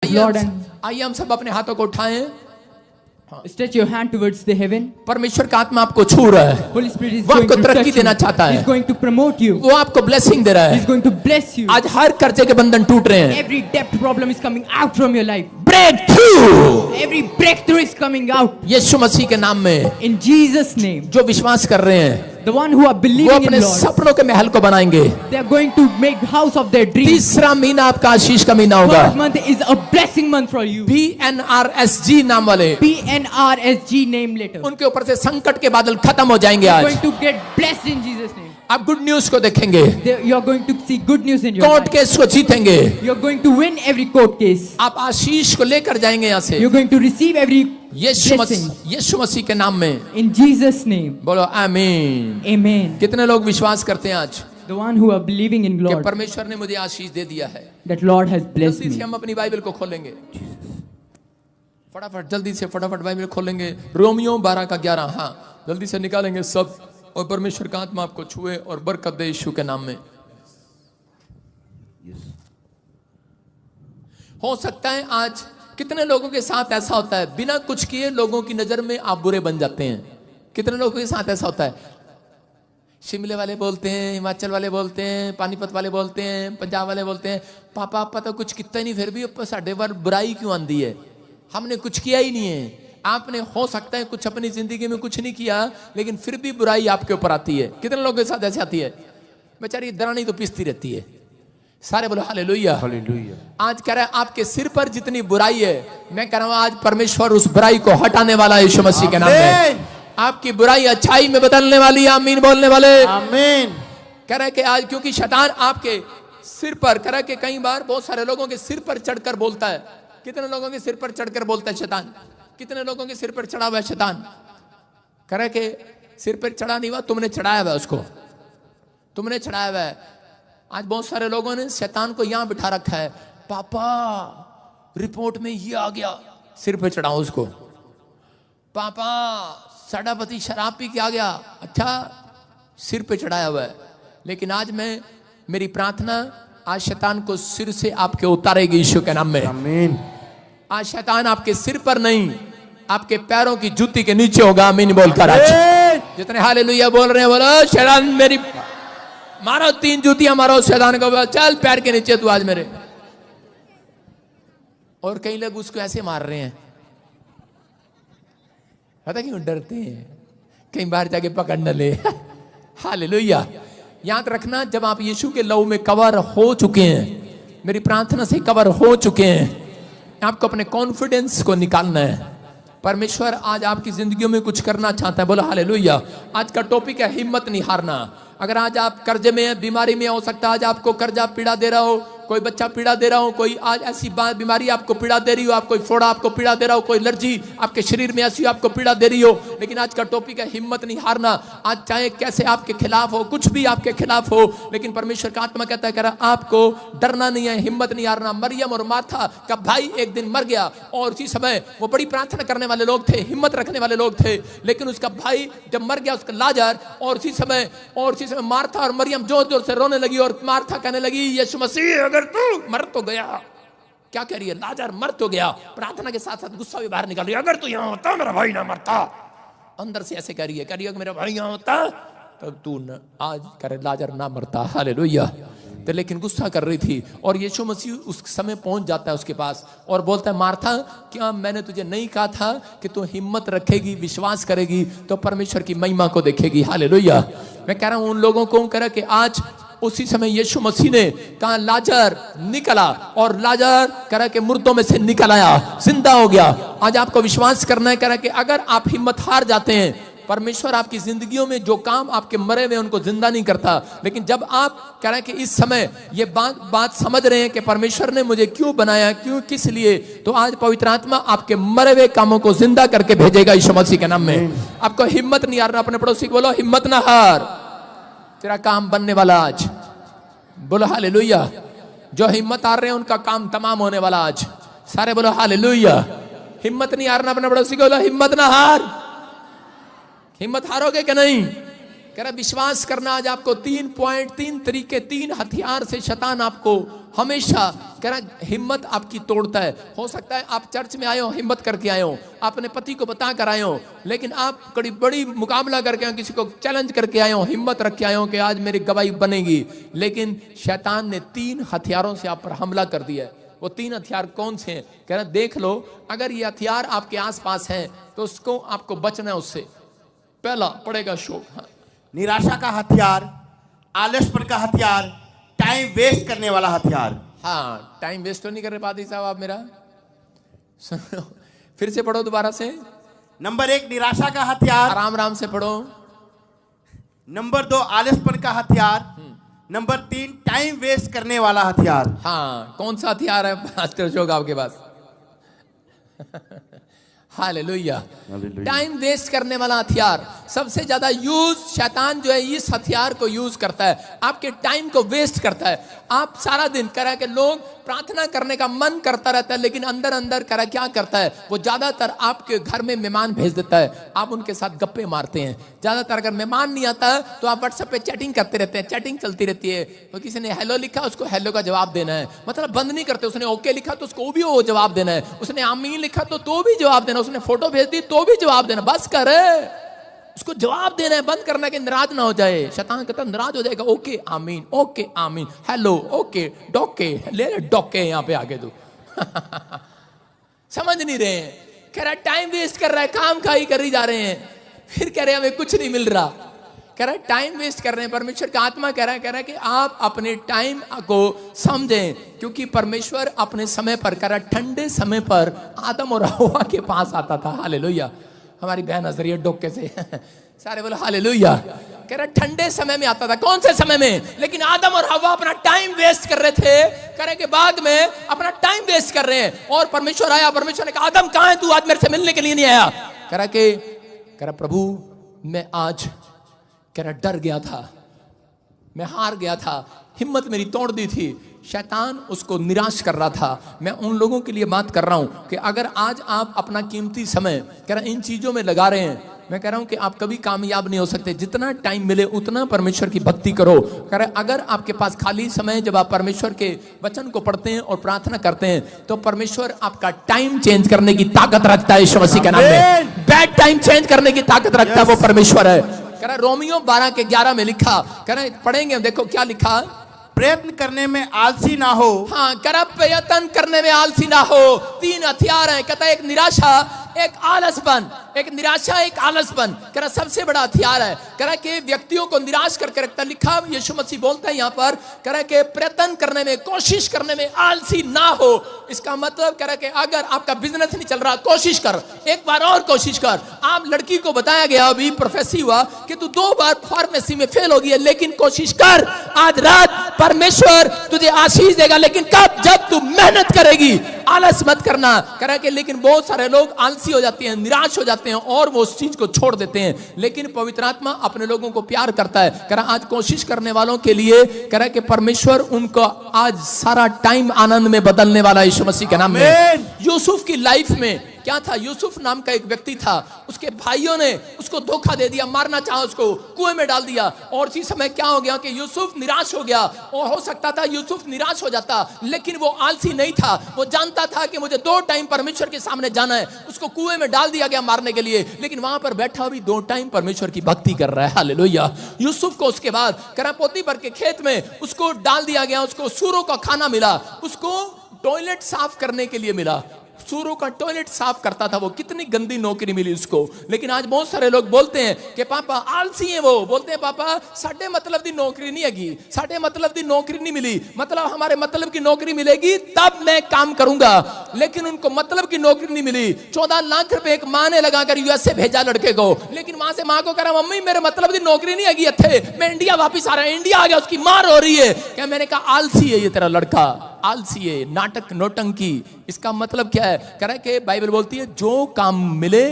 Lord, and आइए हम सब अपने हाथों को उठाएं। stretch your hand towards the heaven. परमेश्वर का आत्मा आपको छू रहा है, Holy Spirit is वो going आपको to तरक्की touch देना you. चाहता है, He's going to promote you. वो आपको ब्लेसिंग दे रहा He's है। going to bless you. आज हर कर्जे के बंधन टूट रहे हैं। Every debt problem is coming out from your life. Breakthrough Every breakthrough is coming out. Yeshu Masih के नाम में। In Jesus' name. जो विश्वास कर रहे हैं The one who are वो believing in अपने Lord, सपनों के महल को बनाएंगे। they are going to make house of their dreams. तीसरा महीना आपका आशीष का महीना होगा। Third month is a blessing month for you. PNRSG नाम वाले PNRSG name letter. उनके ऊपर से संकट के बादल खत्म हो जाएंगे। You're आज going to get blessed in Jesus' name. आप गुड न्यूज को देखेंगे, You're going to see good news in your court life. Case को जीतेंगे, You're going to win every court case. आप आशीष को लेकर जाएंगे यहाँ से। You're going to receive every Yeshu blessing. मसीह के नाम में In Jesus' name. बोलो आमीन। Amen. कितने लोग विश्वास करते हैं आज The one who are believing in कि Lord, परमेश्वर ने मुझे आशीष दे दिया है? that Lord has blessed जल्दी से me. हम अपनी बाइबल को खोलेंगे, फटाफट जल्दी से फटाफट बाइबल खोलेंगे। रोमियो 12 का 11, हाँ जल्दी से निकालेंगे सब, और परमेश्वर का आत्मा आपको छुए और बरकत दे यीशु के नाम में। हो सकता है आज कितने लोगों के साथ ऐसा होता है, बिना कुछ किए लोगों की नजर में आप बुरे बन जाते हैं। कितने लोगों के साथ ऐसा होता है? शिमले वाले बोलते हैं, हिमाचल वाले बोलते हैं, पानीपत वाले बोलते हैं, पंजाब वाले बोलते हैं, पापा आपा तो कुछ कितना नहीं, फिर भी साढ़े बार बुराई क्यों आंदी है? हमने कुछ किया ही नहीं है। आपने हो सकता है कुछ अपनी जिंदगी में कुछ नहीं किया, लेकिन फिर भी बुराई आपके ऊपर आती है। कितने लोगों के साथ ऐसे आती है? बेचारी दरानी तो पिसती रहती है। सारे बोलो हालेलुया। हालेलुया। आज कह रहा है आपके सिर पर जितनी बुराई है, मैं कह रहा हूं आज परमेश्वर उस बुराई को हटाने वाला है यीशु मसीह के नाम में। आपकी बुराई अच्छाई में बदलने वाली है। आमीन बोलने वाले आमीन। कह रहा है कि आज क्योंकि शैतान आपके सिर पर, कह रहा है कि कई बार बहुत सारे लोगों के सिर पर चढ़कर बोलता है। कितने लोगों के सिर पर चढ़कर बोलता है शैतान? कितने लोगों के सिर पर चढ़ा हुआ है शैतान? कह रहा है कि सिर पर चढ़ा नहीं हुआ, तुमने चढ़ाया हुआ उसको, तुमने चढ़ाया हुआ है। आज बहुत सारे लोगों ने शैतान को यहां बिठा रखा है। पापा रिपोर्ट में ये आ गया, सिर पे चढ़ाओ उसको। पापा साडा पति शराब पी के आ गया, अच्छा सिर पे चढ़ाया हुआ है। लेकिन आज मेरी प्रार्थना आज शैतान को सिर से आपके उतारेगी यीशु के नाम में। आमीन। आज शैतान आपके सिर पर नहीं, आपके पैरों की जूती के नीचे होगा। आमीन बोलकर आज जितने हालेलुया बोल रहे हैं बोलो, शैतान मेरी मारो, 3 जूतियां मारो शैतान को, चल पैर के नीचे तू आज मेरे। और कई लोग उसको ऐसे मार रहे हैं, पता क्यों? डरते हैं कई बार जाके पकड़ न ले। हालेलुया। याद रखना, जब आप यीशु के लहू में कवर हो चुके हैं, मेरी प्रार्थना से कवर हो चुके हैं, आपको अपने कॉन्फिडेंस को निकालना है। परमेश्वर आज आपकी जिंदगियों में कुछ करना चाहता है। बोलो हालेलुया। आज का टॉपिक है हिम्मत नहीं हारना। अगर आज आप कर्जे में हैं, बीमारी में, हो सकता है आज आपको कर्जा पीड़ा दे रहा हो, कोई बच्चा पीड़ा दे रहा हो, कोई आज ऐसी बीमारी आपको पीड़ा दे रही हो, आप कोई फोड़ा आपको पीड़ा दे रहा हो, कोई एलर्जी आपके शरीर में ऐसी आपको पीड़ा दे रही हो, लेकिन आज का टॉपिक है हिम्मत नहीं हारना। आज चाहे कैसे आपके खिलाफ हो, कुछ भी आपके खिलाफ हो, लेकिन परमेश्वर का आत्मा कहता है, कह रहा आपको डरना नहीं है, हिम्मत नहीं हारना। मरियम और मार्था का भाई एक दिन मर गया, और उसी समय वो बड़ी प्रार्थना करने वाले लोग थे, हिम्मत रखने वाले लोग थे, लेकिन उसका भाई जब मर गया, उसका लाजर, और उसी समय मार्था और मरियम जोर जोर से रोने लगी, और मार्था कहने लगी, यीशु मसीह अगर तू मर तो गया, क्या कह रही है? लाजर मर तो गया। प्रार्थना के साथ साथ गुस्सा भी बाहर निकाल रही है, अगर तू यहां होता मेरा भाई ना मरता। अंदर से ऐसे कह रही है मेरा भाई यहां होता तब तू आज करे लाजर ना मरता। हालेलुया। तो लेकिन गुस्सा कर रही थी, और यीशु मसीह उस समय पहुंच जाता है उसके पास और बोलता है, मार्था क्या मैंने तुझे नहीं कहा था कि तू हिम्मत रखेगी, विश्वास करेगी तो परमेश्वर की महिमा को देखेगी। हालेलुया। मैं कह रहा हूं उन लोगों को, कह कि आज उसी समय यीशु मसीह ने कहा लाजर निकला, और लाजर कह रहा कि मुर्दों में से निकल आया, जिंदा हो गया। आज आपको विश्वास करना है, कह रहा कि अगर आप हिम्मत हार जाते हैं, परमेश्वर आपकी जिंदगियों में जो काम आपके मरे हुए उनको जिंदा नहीं करता, लेकिन जब आप कह रहे हैं कि इस समय ये बात समझ रहे हैं कि परमेश्वर ने मुझे क्यों बनाया, क्यों, किस लिए, तो आज पवित्र आत्मा आपके मरे हुए कामों को जिंदा करके भेजेगा यीशु मसीह के नाम में। आपको हिम्मत नहीं हारना। अपने पड़ोसी को बोलो, हिम्मत ना हार, तेरा काम बनने वाला आज। बोलो हालेलुया। जो हिम्मत हार रहे हैं उनका काम तमाम होने वाला आज। सारे बोलो हालेलुया। हिम्मत नहीं हारना। अपने पड़ोसी को बोलो, हिम्मत ना हार। हिम्मत हारोगे कि नहीं? कह रहा विश्वास करना। आज आपको 3 पॉइंट, 3 तरीके, 3 हथियार से शैतान आपको हमेशा कह रहा हिम्मत आपकी तोड़ता है। हो सकता है आप चर्च में आए हो, हिम्मत करके आए हो, अपने पति को बता कर आए हो, लेकिन आप कड़ी बड़ी मुकाबला करके आए हो, किसी को चैलेंज करके आए हो, हिम्मत रख के आए हो कि आज मेरी गवाही बनेगी, लेकिन शैतान ने 3 हथियारों से आप पर हमला कर दिया है। वो 3 हथियार कौन से हैं? कह रहा देख लो, अगर ये हथियार आपके आसपास हैं तो उसको आपको बचना है उससे। पहला पड़ेगा शोक, हाँ, निराशा का हथियार, आलसपन का हथियार, टाइम वेस्ट करने वाला हथियार। हाँ, टाइम वेस्ट तो नहीं कर रहे पादी साहब आप मेरा? सुनो, फिर से पढ़ो दोबारा से। नंबर 1 निराशा का हथियार, आराम आराम से पढ़ो। नंबर 2 आलसपन का हथियार, नंबर 3 टाइम वेस्ट करने वाला हथियार। हाँ, कौन सा हथियार है पास्टर अशोक आपके पास? हालेलुया। टाइम वेस्ट करने वाला हथियार सबसे ज्यादा यूज शैतान जो है इस हथियार को यूज करता है, आपके टाइम को वेस्ट करता है। आप सारा दिन करा के लोग प्रार्थना करने का मन करता रहता है, लेकिन अंदर अंदर करा क्या करता है, वो ज्यादातर आपके घर में मेहमान भेज देता है, आप उनके साथ गप्पे मारते हैं। ज्यादातर अगर मेहमान नहीं आता है तो आप व्हाट्सएप पे चैटिंग करते रहते हैं, चैटिंग चलती रहती है। तो किसी ने हेलो लिखा, उसको हेलो का जवाब देना है, मतलब बंद नहीं करते। उसने ओके लिखा तो उसको भी वो जवाब देना है, उसने आमीन लिखा तो भी जवाब देना, उसने फोटो भेज दी तो भी जवाब देना। बस कर, उसको जवाब देना है, बंद करना कि नाराज ना हो जाए। शैतान कहता नाराज हो जाएगा, ओके आमीन, ओके आमीन, हेलो, ओके, डोके ले ले, डोके यहां पे आके तू समझ नहीं रहे हैं, कह रहा टाइम वेस्ट कर रहा है, काम खाई करी जा रहे हैं, फिर कह रहे हमें कुछ नहीं मिल रहा। कह रहा है टाइम वेस्ट कर रहे हैं। परमेश्वर का आत्मा कह रहा है कि आप अपने टाइम को समझें, क्योंकि परमेश्वर अपने समय पर, कह रहा ठंडे समय पर आदम और हवा के पास आता था। हालेलुया। हमारी बहन हंस रही है डोके से सारे बोलो हालेलुया। कह रहा ठंडे समय में आता था। कौन से समय में? लेकिन आदम और हवा अपना टाइम वेस्ट कर रहे थे, करे के बाद में अपना टाइम वेस्ट कर रहे हैं। और परमेश्वर आया, परमेश्वर ने कहा आदम कहां है तू, आज मेरे से मिलने के लिए नहीं आया? कह रहा प्रभु मैं आज, कह रहा डर गया था, मैं हार गया था, हिम्मत मेरी तोड़ दी थी। शैतान उसको निराश कर रहा था। मैं उन लोगों के लिए बात कर रहा हूं कि अगर आज आप अपना कीमती समय कह रहा इन चीजों में लगा रहे हैं, मैं कह रहा हूं कि आप कभी कामयाब नहीं हो सकते। जितना टाइम मिले उतना परमेश्वर की भक्ति करो। कह रहा अगर आपके पास खाली समय, जब आप परमेश्वर के वचन को पढ़ते हैं और प्रार्थना करते हैं, तो परमेश्वर आपका टाइम चेंज करने की ताकत रखता है। यीशु मसीह के नाम में बैड टाइम चेंज करने की ताकत रखता है वो परमेश्वर है। कह रहा रोमियो 12:11 में लिखा, कह रहा पढ़ेंगे, देखो क्या लिखा, प्रयत्न करने में आलसी ना हो। हाँ, कर प्रयत्न करने में आलसी ना हो। 3 हथियार हैं, कहता है एक निराशा, एक आलसपन, एक निराशा, एक आलसपन। कह रहा सबसे बड़ा हथियार है। कह रहा कि व्यक्तियों को निराश करके रखता। लिखा यीशु मसीह बोलता है यहाँ पर, कह रहा कि प्रयत्न करने में, कोशिश करने में आलसी ना हो। इसका मतलब कह रहा कि अगर आपका बिजनेस नहीं चल रहा, कोशिश कर, एक बार और कोशिश कर। आप लड़की को बताया गया, अभी प्रोफेसी हुआ कि तू 2 बार फार्मेसी में फेल हो गई है, लेकिन कोशिश कर, आज रात परमेश्वर तुझे आशीष देगा। लेकिन कब? जब तू मेहनत करेगी। आलस मत करना। कह रहा कि लेकिन बहुत सारे लोग आलसी हो जाते हैं, निराश हो जाते हैं और वो उस चीज को छोड़ देते हैं। लेकिन पवित्र आत्मा अपने लोगों को प्यार करता है। कह रहा आज कोशिश करने वालों के लिए, कह रहा कि परमेश्वर उनको आज सारा टाइम आनंद में बदलने वाला यीशु मसीह के नाम में। यूसुफ की लाइफ में क्या था, यूसुफ नाम का एक व्यक्ति था, उसके भाइयों ने उसको धोखा दे दिया, मारना चाहा, उसको कुएं में डाल दिया। और इसी समय क्या हो गया कि यूसुफ निराश हो गया। और हो सकता था यूसुफ निराश हो जाता, लेकिन वो आलसी नहीं था। वो जानता था कि मुझे 2 टाइम परमेश्वर के सामने जाना है। उसको कुएं में डाल दिया गया मारने के लिए, लेकिन वहां पर बैठा भी 2 टाइम परमेश्वर की भक्ति कर रहा है। हालेलुया। यूसुफ को उसके बाद करा पोतीफर के खेत में उसको डाल दिया गया, उसको सूरों का खाना मिला, उसको टॉयलेट साफ करने के लिए मिला, सूरों का टॉयलेट साफ करता था वो। कितनी गंदी नौकरी मिली उसको। लेकिन आज बहुत सारे लोग बोलते हैं कि पापा आलसी है, वो बोलते हैं पापा साढ़े मतलब दी नौकरी नहीं हैगी, साढ़े मतलब दी नौकरी नहीं मिली, मतलब हमारे मतलब की नौकरी मिलेगी तब मैं काम करूंगा। लेकिन उनको मतलब की नौकरी नहीं मिली। 14 लाख रुपए एक माँ ने लगाकर यूएसए भेजा लड़के को, लेकिन वहां से माँ को कह रहा मम्मी मेरे मतलब दी नौकरी नहीं हैगी, थे मैं इंडिया वापिस आ रहा हूं। इंडिया आ गया, उसकी माँ रो रही है। क्या मैंने कहा आलसी है ये तेरा लड़का, आलसी है, नाटक नौटंकी। इसका मतलब क्या है? कह रहा है कि बाइबल बोलती है जो काम मिले,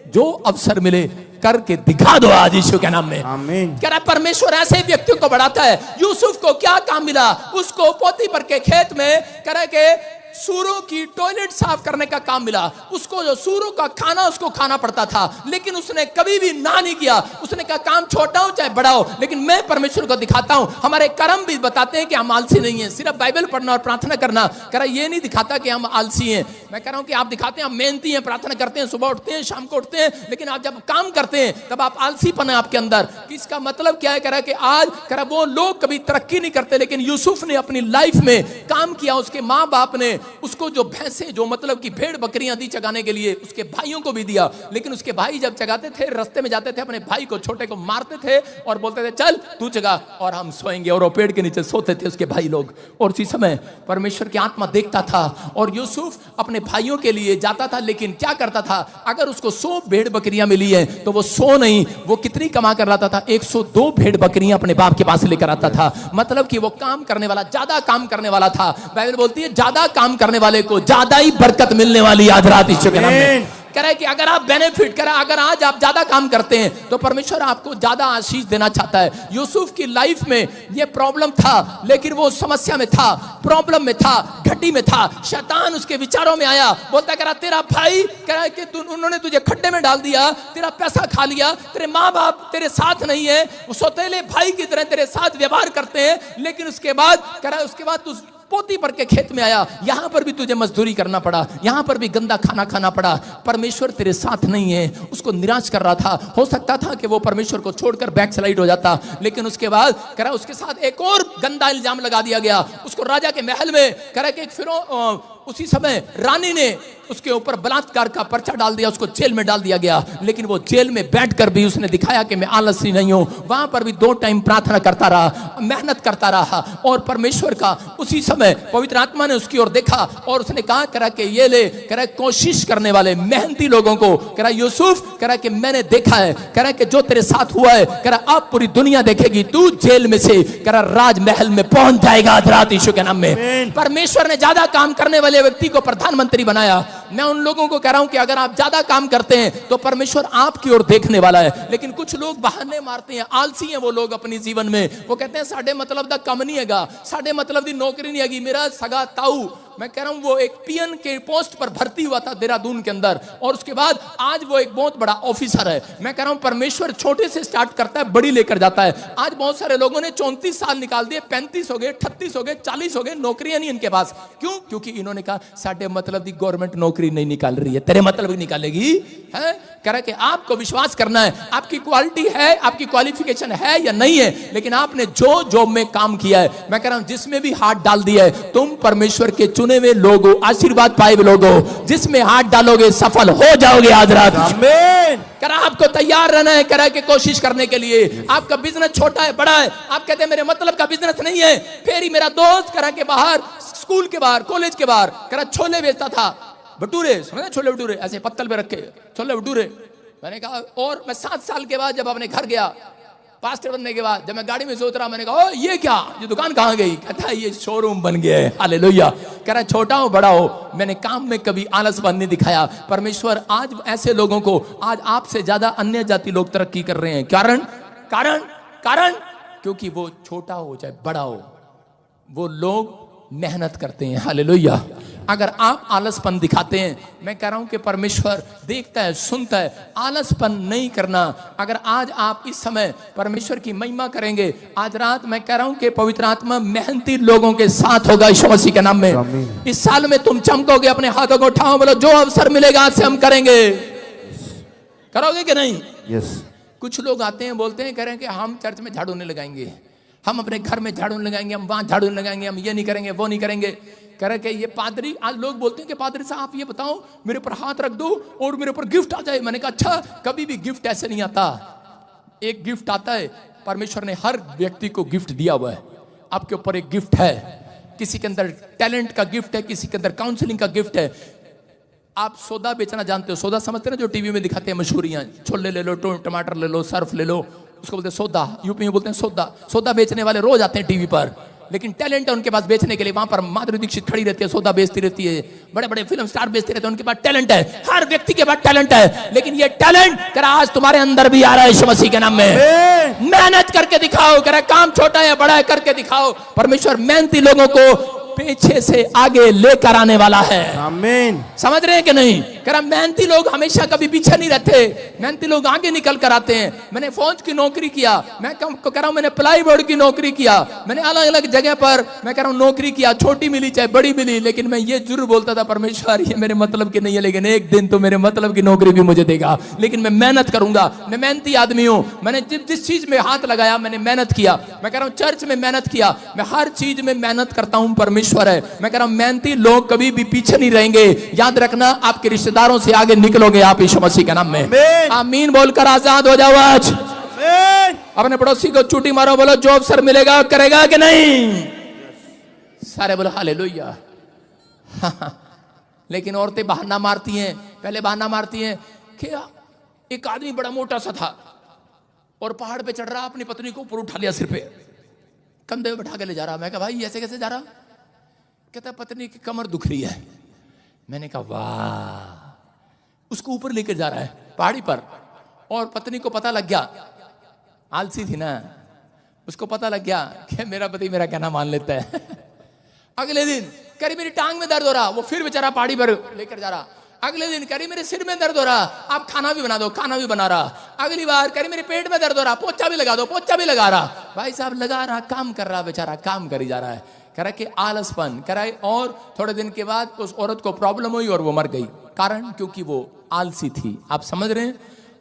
जो अवसर मिले, करके दिखा दो आज यीशु के नाम में। आमीन। कह रहा है परमेश्वर ऐसे व्यक्तियों को बढ़ाता है। यूसुफ को क्या काम मिला? उसको पोतीफर के खेत में कह रहा है कि सूरों की टॉयलेट साफ करने का काम मिला उसको, जो सूरों का खाना उसको खाना पड़ता था, लेकिन उसने कभी भी ना नहीं किया। उसने कहा काम छोटा हो चाहे बड़ा हो, लेकिन मैं परमेश्वर को दिखाता हूं। हमारे कर्म भी बताते हैं कि हम आलसी नहीं है। सिर्फ बाइबल पढ़ना और प्रार्थना करना कह रहा ये नहीं दिखाता कि हम आलसी हैं। मैं कह रहा हूं कि आप दिखाते हैं हम मेहनती हैं, प्रार्थना करते हैं, सुबह उठते हैं, शाम को उठते हैं, लेकिन आप जब काम करते हैं तब आप आलसीपन है आपके अंदर। इसका मतलब क्या है? कह रहा है कि आज कह रहा वो लोग कभी तरक्की नहीं करते, लेकिन यूसुफ ने अपनी लाइफ में काम किया। उसके माँ बाप ने उसको जो भैंसे, जो मतलब कि भेड़ बकरियां दी चगाने के लिए, उसके भाइयों को भी दिया। लेकिन उसके भाई जब चगाते थे, रास्ते में जाते थे, अपने भाई को, छोटे को मारते थे और बोलते थे चल तू चगा और हम सोएंगे, और वो पेड़ के नीचे सोते थे उसके भाई लोग। और उसी समय परमेश्वर की आत्मा देखता था और यूसुफ अपने भाइयों के लिए जाता था, लेकिन क्या करता था? अगर उसको 100 भेड़ बकरियां मिली है तो वो 100 नहीं, वो कितनी कमा कर लाता था? 102 भेड़ बकरियां अपने बाप के पास लेकर आता था। मतलब कि वो काम करने वाला, ज्यादा काम करने वाला था। बाइबल बोलती है ज्यादा काम करने वाले को ज्यादा ही बरकत मिलने वाली। आज रात ईश्वर के नाम में कह रहा है कि अगर आप बेनिफिट करें, अगर आज आप ज्यादा काम करते हैं तो परमेश्वर आपको ज्यादा आशीष देना चाहता है। यूसुफ की लाइफ में ये प्रॉब्लम था, लेकिन वो समस्या में था, प्रॉब्लम में था, घटी में था। शैतान उसके विचारों में आया, बोलता कह रहा तेरा भाई कह रहा है कि उन्होंने तुझे खड्डे में डाल दिया, तेरा पैसा खा लिया, तेरे माँ बाप तेरे साथ नहीं है, वो सौतेले भाई की तरह तेरे साथ व्यवहार करते हैं, लेकिन उसके बाद कह रहा है उसके बाद तू पोती पर के खेत में आया, यहां पर भी तुझे मजदूरी करना पड़ा, यहां पर भी गंदा खाना खाना पड़ा। परमेश्वर तेरे साथ नहीं है, उसको निराश कर रहा था। हो सकता था कि वो परमेश्वर को छोड़कर बैक स्लाइड हो जाता, लेकिन उसके बाद कह रहा उसके साथ एक और गंदा इल्जाम लगा दिया गया। उसको राजा के महल में कह रहा कि फिर उसी समय रानी ने उसके ऊपर बलात्कार का पर्चा डाल दिया, उसको जेल में डाल दिया गया। लेकिन वो जेल में बैठकर भी उसने दिखाया कि मैं आलसी नहीं हूं। वहां पर भी 2 टाइम प्रार्थना करता रहा, मेहनत करता रहा, और परमेश्वर का उसी समय पवित्र आत्मा ने उसकी ओर देखा और उसने कहा करा कि ये ले, करा कोशिश करने वाले मेहनती लोगों को, करा यूसुफ, करा कि मैंने देखा है, करा कि जो तेरे साथ हुआ है, करा अब पूरी दुनिया देखेगी, तू जेल में से करा राजमहल में पहुंच जाएगा। आज यीशु के नाम में परमेश्वर ने ज्यादा काम करने वाले व्यक्ति को प्रधानमंत्री बनाया। मैं उन लोगों को कह रहा हूं कि अगर आप ज्यादा काम करते हैं तो परमेश्वर आपकी ओर देखने वाला है। लेकिन कुछ लोग बहाने मारते हैं, आलसी हैं वो लोग अपनी जीवन में। वो कहते हैं साढ़े मतलब दा कम नहीं हैगा, साढ़े मतलब दी नौकरी नहीं हैगी। मेरा सगा ताऊ, मैं कह रहा हूं वो एक पीएन के पोस्ट पर भर्ती हुआ था देहरादून के अंदर, और उसके बाद आज वो एक बहुत बड़ा ऑफिसर है। मैं कह रहा हूं परमेश्वर छोटे से स्टार्ट करता है, बड़ी लेकर जाता है। आज बहुत सारे लोगों ने 34 साल निकाल दिए, 35 हो गए, 38 हो गए, 40 हो गए, नौकरियां नहीं इनके पास। क्यों? क्योंकि इन्होंने कहा साढ़े मतलब दी गवर्नमेंट नौकरी नहीं निकाल रही है, तेरे मतलब ही निकालेगी है। कह रहा है कि आपको विश्वास करना है, आपकी क्वालिटी है, आपकी क्वालिफिकेशन है या नहीं है, लेकिन आपने जो जॉब में काम किया है, मैं कह रहा हूं जिसमें भी हाथ डाल दिया है, तुम परमेश्वर के चुने हुए लोग हो, आशीर्वाद पाए हुए लोग हो, जिसमें हाथ डालोगे सफल हो जाओगे। आज रात आमीन। कह रहा आपको तैयार रहना है, कह रहा है कि कोशिश करने के लिए। आपका बिजनेस छोटा है, बड़ा है, आप कहते हैं मेरे मतलब का बिजनेस नहीं है। फिर ही मेरा दोस्त कह रहा के बाहर, स्कूल के बाहर, कॉलेज के बाहर, कह रहा छोले बेचता था, भटूरे, समझे छोले भटूरे, ऐसे पत्तल पे रखे छोले भटूरे। मैंने कहा, और मैं 7 साल के बाद जब अपने घर गया, पास्टर बनने के बाद, जब मैं गाड़ी में सोच रहा, मैंने कहा ओ ये क्या, ये दुकान कहाँ गई? कहता है ये शोरूम बन गया है। हालेलुया। कह रहा छोटा हो बड़ा हो, मैंने काम में कभी आलसपन नहीं दिखाया। परमेश्वर आज ऐसे लोगों को, आज आपसे ज्यादा अन्य जाति लोग तरक्की कर रहे हैं। कारण कारण कारण क्योंकि वो छोटा हो चाहे बड़ा हो, वो लोग मेहनत करते हैं। हालेलुया। अगर आप आलसपन दिखाते हैं, मैं कह रहा हूं कि परमेश्वर देखता है, सुनता है। आलसपन नहीं करना। अगर आज आप इस समय परमेश्वर की महिमा करेंगे, आज रात मैं कह रहा हूं कि पवित्र आत्मा मेहनती लोगों के साथ होगा यीशु मसीह के नाम में। इस साल में तुम चमकोगे। अपने हाथों को उठाओ, बोलो जो अवसर मिलेगा आज से हम करेंगे। करोगे कि नहीं? यस। कुछ लोग आते हैं, बोलते हैं, कह रहे हैं कि हम चर्च में झाड़ू नहीं लगाएंगे, हम अपने घर में झाड़ू नहीं लगाएंगे, हम वहां झाड़ू नहीं लगाएंगे, हम ये नहीं करेंगे, वो नहीं करेंगे। कह रहे कि ये पादरी, आज लोग बोलते हैं कि पादरी साहब आप ये बताओ, मेरे ऊपर हाथ रख दो और मेरे ऊपर गिफ्ट आ जाए। मैंने कहा अच्छा, कभी भी गिफ्ट ऐसे नहीं आता। एक गिफ्ट आता है, परमेश्वर ने हर व्यक्ति को गिफ्ट दिया हुआ है। आपके ऊपर एक गिफ्ट है, किसी के अंदर टैलेंट का गिफ्ट है, किसी के अंदर काउंसलिंग का गिफ्ट है। आप सौदा बेचना जानते हो, सौदा समझते हैं ना, जो टीवी में दिखाते हैं मशहूरियां, छोले ले लो, टमाटर ले लो, सर्फ ले लो, उसको बोलते हैं सौदा। यूपी में बोलते हैं सौदा। सौदा बेचने वाले रोज आते हैं टीवी पर, लेकिन टैलेंट है उनके पास बेचने के लिए। वहां पर माधुरी दीक्षित खड़ी रहती है, सौदा बेचती रहती है, बड़े बड़े फिल्म स्टार बेचते रहते हैं, उनके पास टैलेंट है। हर व्यक्ति के पास टैलेंट है, लेकिन ये टैलेंट करा आज तुम्हारे अंदर भी आ रहा है यीशु मसीह के नाम में। मेहनत करके दिखाओ, करा काम छोटा है बड़ा है करके दिखाओ। परमेश्वर मेहनती लोगों को पीछे से आगे लेकर आने वाला है। आमीन। समझ रहे हैं कि नहीं? कह रहा मेहनती लोग हमेशा कभी पीछे नहीं रहते, मेहनती लोग आगे निकल कर आते हैं। मैंने फौज की नौकरी किया, मैं कह रहा हूं मैंने प्लाई बोर्ड की नौकरी किया, मैंने अलग अलग जगह पर मैं कह रहा हूं नौकरी किया, छोटी मिली चाहे बड़ी मिली, लेकिन मैं ये जरूर बोलता था परमेश्वर ये मेरे मतलब की नहीं है, लेकिन एक दिन तो मेरे मतलब की नौकरी भी मुझे देगा, लेकिन मैं मेहनत करूंगा। मैं मेहनती आदमी हूं, मैंने जिस चीज में हाथ लगाया मैंने मेहनत किया। मैं कह रहा हूं चर्च में मेहनत किया, मैं हर चीज में मेहनत करता हूं, परमेश्वर है। मैं कह रहा हूं मेहनती लोग कभी भी पीछे नहीं रहेंगे। याद रखना आपके रिश्तेदारों से आगे निकलोगे आप यीशु मसीह के नाम में। आमीन बोलकर आजाद हो जाओ आज। अपने पड़ोसी को चूटी मारो, बोलो जो अवसर मिलेगा करेगा कि नहीं? सारे बोलो हालेलुया। लेकिन औरतें बहाना मारती हैं, पहले बहाना मारती हैं कि एक आदमी बड़ा मोटा सा था और पहाड़ पे चढ़ रहा, अपनी पत्नी को ऊपर उठा लिया, सिर पे कंधे पे बैठा के ले जा रहा। मैं कहा भाई ऐसे कैसे जा रहा? कहता पत्नी की कमर दुख रही है। मैंने कहा वाह, उसको ऊपर लेकर जा रहा है पहाड़ी पर, और पत्नी को पता लग गया, आलसी थी ना, उसको पता लग गया कि मेरा पति मेरा कहना मान लेता है। अगले दिन करी मेरी टांग में दर्द हो रहा, वो फिर बेचारा पहाड़ी पर लेकर जा रहा। अगले दिन करी मेरे सिर में दर्द हो रहा, आप खाना भी बना दो, खाना भी बना रहा। अगली बार करी मेरे पेट में दर्द हो रहा, पोछा भी लगा दो, पोछा भी लगा रहा। भाई साहब लगा रहा, काम कर रहा, बेचारा काम करी जा रहा है। कह रहा कि आलसपन कराए, और थोड़े दिन के बाद उस औरत को प्रॉब्लम हुई और वो मर गई। कारण क्योंकि वो आलसी थी। आप समझ रहे हैं?